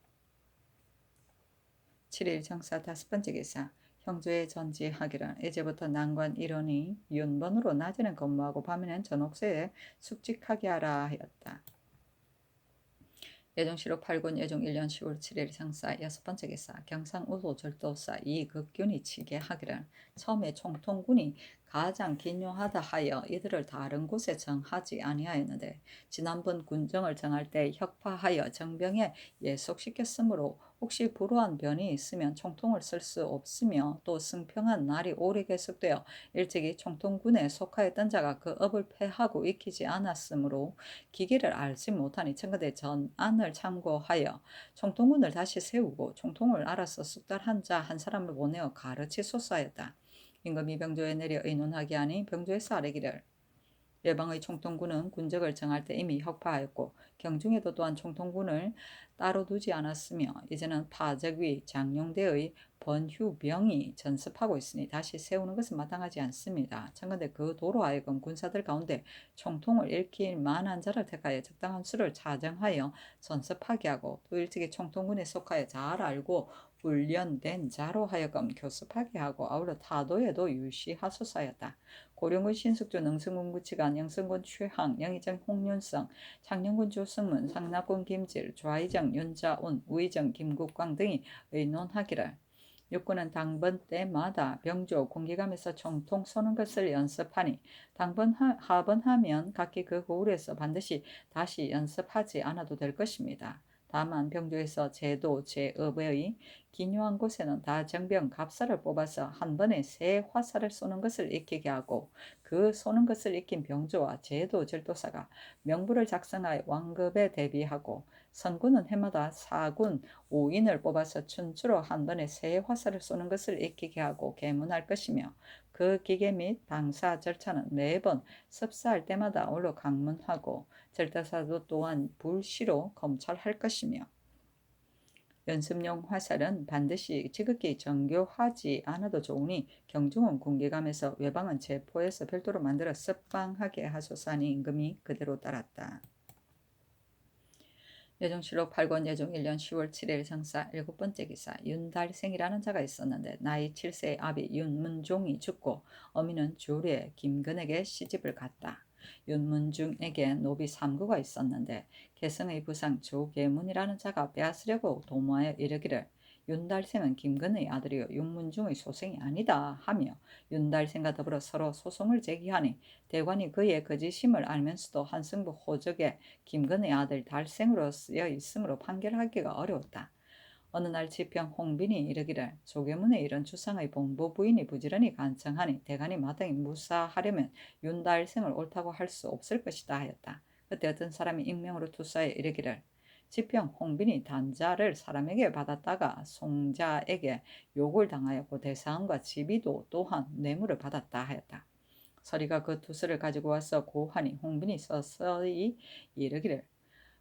7일 정사 5번째 기사 형조에 전지하기를 이제부터 난관 일원이 윤번으로 낮에는 근무하고 밤에는 전옥세에 숙직하게 하라 하였다. 예정실록 8권 예종 1년 10월 7일 상사 6번째 기사 경상우도 절도사 이극균이 치게 하기를 처음에 총통군이 가장 기묘하다 하여 이들을 다른 곳에 정하지 아니하였는데 지난번 군정을 정할 때 혁파하여 정병에 예속시켰으므로 혹시 불우한 변이 있으면 총통을 쓸 수 없으며 또 승평한 날이 오래 계속되어 일찍이 총통군에 속하였던 자가 그 업을 폐하고 익히지 않았으므로 기계를 알지 못하니 청와대 전안을 참고하여 총통군을 다시 세우고 총통을 알아서 숙달한 자 한 사람을 보내어 가르치소서 하였다. 임금이 병조에 내려 의논하게 하니 병조에서 아뢰기를 외방의 총통군은 군적을 정할 때 이미 혁파하였고 경중에도 또한 총통군을 따로 두지 않았으며 이제는 파적위 장용대의 번휴병이 전습하고 있으니 다시 세우는 것은 마땅하지 않습니다. 청컨대 그 도로 하여금 군사들 가운데 총통을 일으킬 만한 자를 택하여 적당한 수를 차정하여 전습하게 하고 또 일찍이 총통군에 속하여 잘 알고 훈련된 자로 하여금 교습하게 하고 아울러 타도에도 유시하소서 하였다. 고령군 신숙주 능승군 구치관 영승군 최항 영의정 홍윤성 창녕군 조승문 상납군 김질 좌의정 윤자운 우의정 김국광 등이 의논하기를 육군은 당번 때마다 병조 공기감에서 총통 쏘는 것을 연습하니 당번 하번하면 각기 그 고을에서 반드시 다시 연습하지 않아도 될 것입니다. 다만 병조에서 제도 제업의 기묘한 곳에는 다 정병 갑사를 뽑아서 한 번에 세 화살을 쏘는 것을 익히게 하고 그 쏘는 것을 익힌 병조와 제도 절도사가 명부를 작성하여 왕급에 대비하고 선군은 해마다 4군 5인을 뽑아서 춘추로 한 번에 세 화살을 쏘는 것을 익히게 하고 계문할 것이며 그 기계 및 방사 절차는 매번 습사할 때마다 올로 강문하고 절도사도 또한 불시로 검찰할 것이며 연습용 화살은 반드시 지극히 정교하지 않아도 좋으니 경중은 군기감에서 외방은 제포해서 별도로 만들어 습방하게 하소서 하니 임금이 그대로 따랐다. 예종실록 8권 예종 1년 10월 7일 상사 7번째 기사 윤달생이라는 자가 있었는데 나이 7세의 아비 윤문종이 죽고 어미는 주례 김근에게 시집을 갔다. 윤문중에게 노비 3구가 있었는데 개성의 부상 조계문이라는 자가 빼앗으려고 도모하여 이르기를 윤달생은 김근의 아들이요 윤문중의 소생이 아니다 하며 윤달생과 더불어 서로 소송을 제기하니 대관이 그의 거짓임을 알면서도 한승부 호적에 김근의 아들 달생으로 쓰여 있으므로 판결하기가 어려웠다. 어느 날 지평 홍빈이 이르기를 조계문의 이런 주상의 봉보 부인이 부지런히 간청하니 대간이 마땅히 무사하려면 윤달생을 옳다고 할 수 없을 것이다 하였다. 그때 어떤 사람이 익명으로 투사해 이르기를 지평 홍빈이 단자를 사람에게 받았다가 송자에게 욕을 당하였고 대사원과 지비도 또한 뇌물을 받았다 하였다. 서리가 그 투서를 가지고 와서 고하니 홍빈이 서서히 이르기를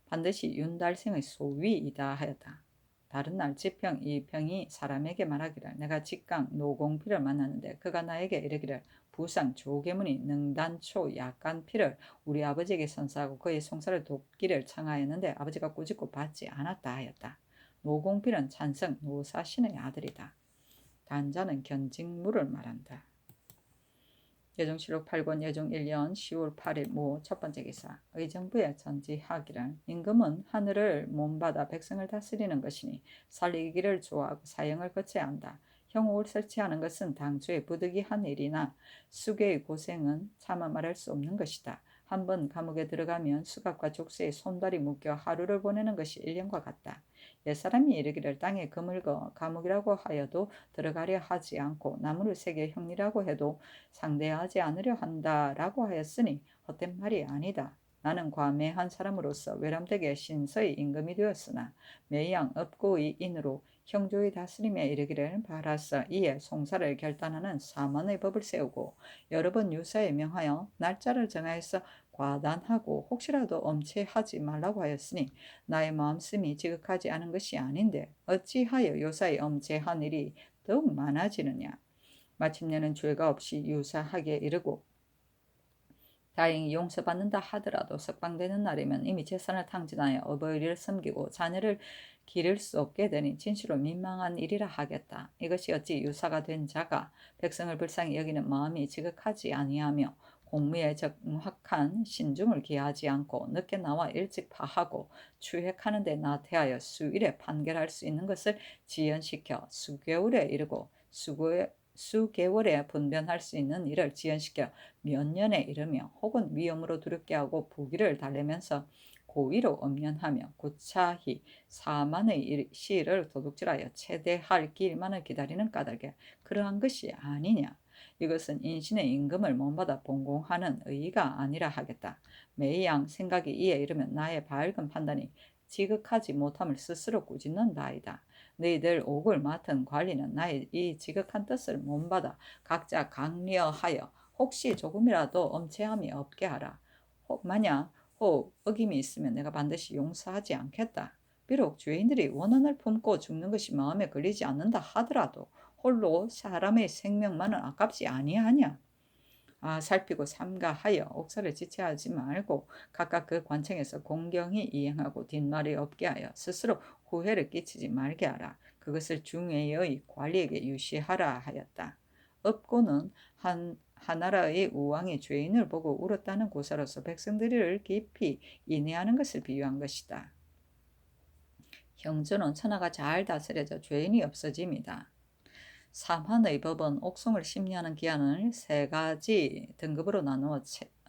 반드시 윤달생의 소위이다 하였다. 다른 날 지평 이평이 사람에게 말하기를 내가 직강 노공필을 만났는데 그가 나에게 이르기를 부상 조계문이 능단초 약간필을 우리 아버지에게 선사하고 그의 송사를 돕기를 청하였는데 아버지가 꾸짖고 받지 않았다 하였다. 노공필은 찬성 노사신의 아들이다. 단자는 견직무를 말한다. 예종실록 8권 예종 1년 10월 8일 모 첫번째 기사 의정부에 전지하기를 임금은 하늘을 몸받아 백성을 다스리는 것이니 살리기를 좋아하고 사형을 거쳐야 한다. 형옥을 설치하는 것은 당초에 부득이한 일이나 수괴의 고생은 차마 말할 수 없는 것이다. 한번 감옥에 들어가면 수갑과 족쇄에 손발이 묶여 하루를 보내는 것이 1년과 같다. 옛사람이 이르기를 땅에 그물거 감옥이라고 하여도 들어가려 하지 않고 나무를 새겨 형리라고 해도 상대하지 않으려 한다라고 하였으니 헛된 말이 아니다. 나는 과매한 사람으로서 외람되게 신서의 임금이 되었으나 매양 업고의 인으로 형조의 다스림에 이르기를 바라서 이에 송사를 결단하는 사만의 법을 세우고 여러 번 유사에 명하여 날짜를 정하여서 과단하고 혹시라도 엄체하지 말라고 하였으니 나의 마음씀이 지극하지 않은 것이 아닌데 어찌하여 요사에 엄체한 일이 더욱 많아지느냐. 마침내는 죄가 없이 유사하게 이르고 다행히 용서받는다 하더라도 석방되는 날이면 이미 재산을 탕진하여 어버이를 섬기고 자녀를 기를 수 없게 되니 진실로 민망한 일이라 하겠다. 이것이 어찌 유사가 된 자가 백성을 불쌍히 여기는 마음이 지극하지 아니하며 공무에 정확한 신중을 기하지 않고 늦게 나와 일찍 파하고 추획하는 데 나태하여 수일에 판결할 수 있는 것을 지연시켜 수개월에 이르고 수개월에 분변할 수 있는 일을 지연시켜 몇 년에 이르며 혹은 위험으로 두렵게 하고 부귀를 달래면서 고의로 엄연하며 구차히 사만의 시를 도둑질하여 체대할 길만을 기다리는 까닭에 그러한 것이 아니냐. 이것은 인신의 임금을 몸받아 본공하는 의의가 아니라 하겠다. 매양 생각이 이에 이르면 나의 밝은 판단이 지극하지 못함을 스스로 꾸짖는다이다. 너희들 옥을 맡은 관리는 나의 이 지극한 뜻을 몸받아 각자 강려하여 혹시 조금이라도 엄체함이 없게 하라. 만약 혹 어김이 있으면 내가 반드시 용서하지 않겠다. 비록 죄인들이 원한을 품고 죽는 것이 마음에 걸리지 않는다 하더라도 홀로 사람의 생명만은 아깝지 아니하냐. 살피고 삼가하여 옥사를 지체하지 말고 각각 그 관청에서 공경히 이행하고 뒷말이 없게 하여 스스로 후회를 끼치지 말게 하라. 그것을 중외의 관리에게 유시하라 하였다. 업고는 하나라의 우왕이 죄인을 보고 울었다는 고사로서 백성들을 깊이 인해하는 것을 비유한 것이다. 형조는 천하가 잘 다스려져 죄인이 없어집니다. 삼한의 법은 옥송을 심리하는 기한을 세 가지 등급으로 나누어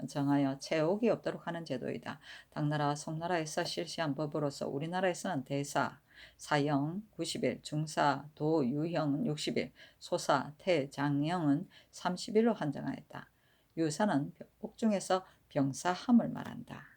정하여 채옥이 없도록 하는 제도이다. 당나라, 송나라에서 실시한 법으로서 우리나라에서는 대사, 사형 90일, 중사, 도, 유형은 60일, 소사, 태, 장형은 30일로 한정하였다. 유사는 옥중에서 병사함을 말한다.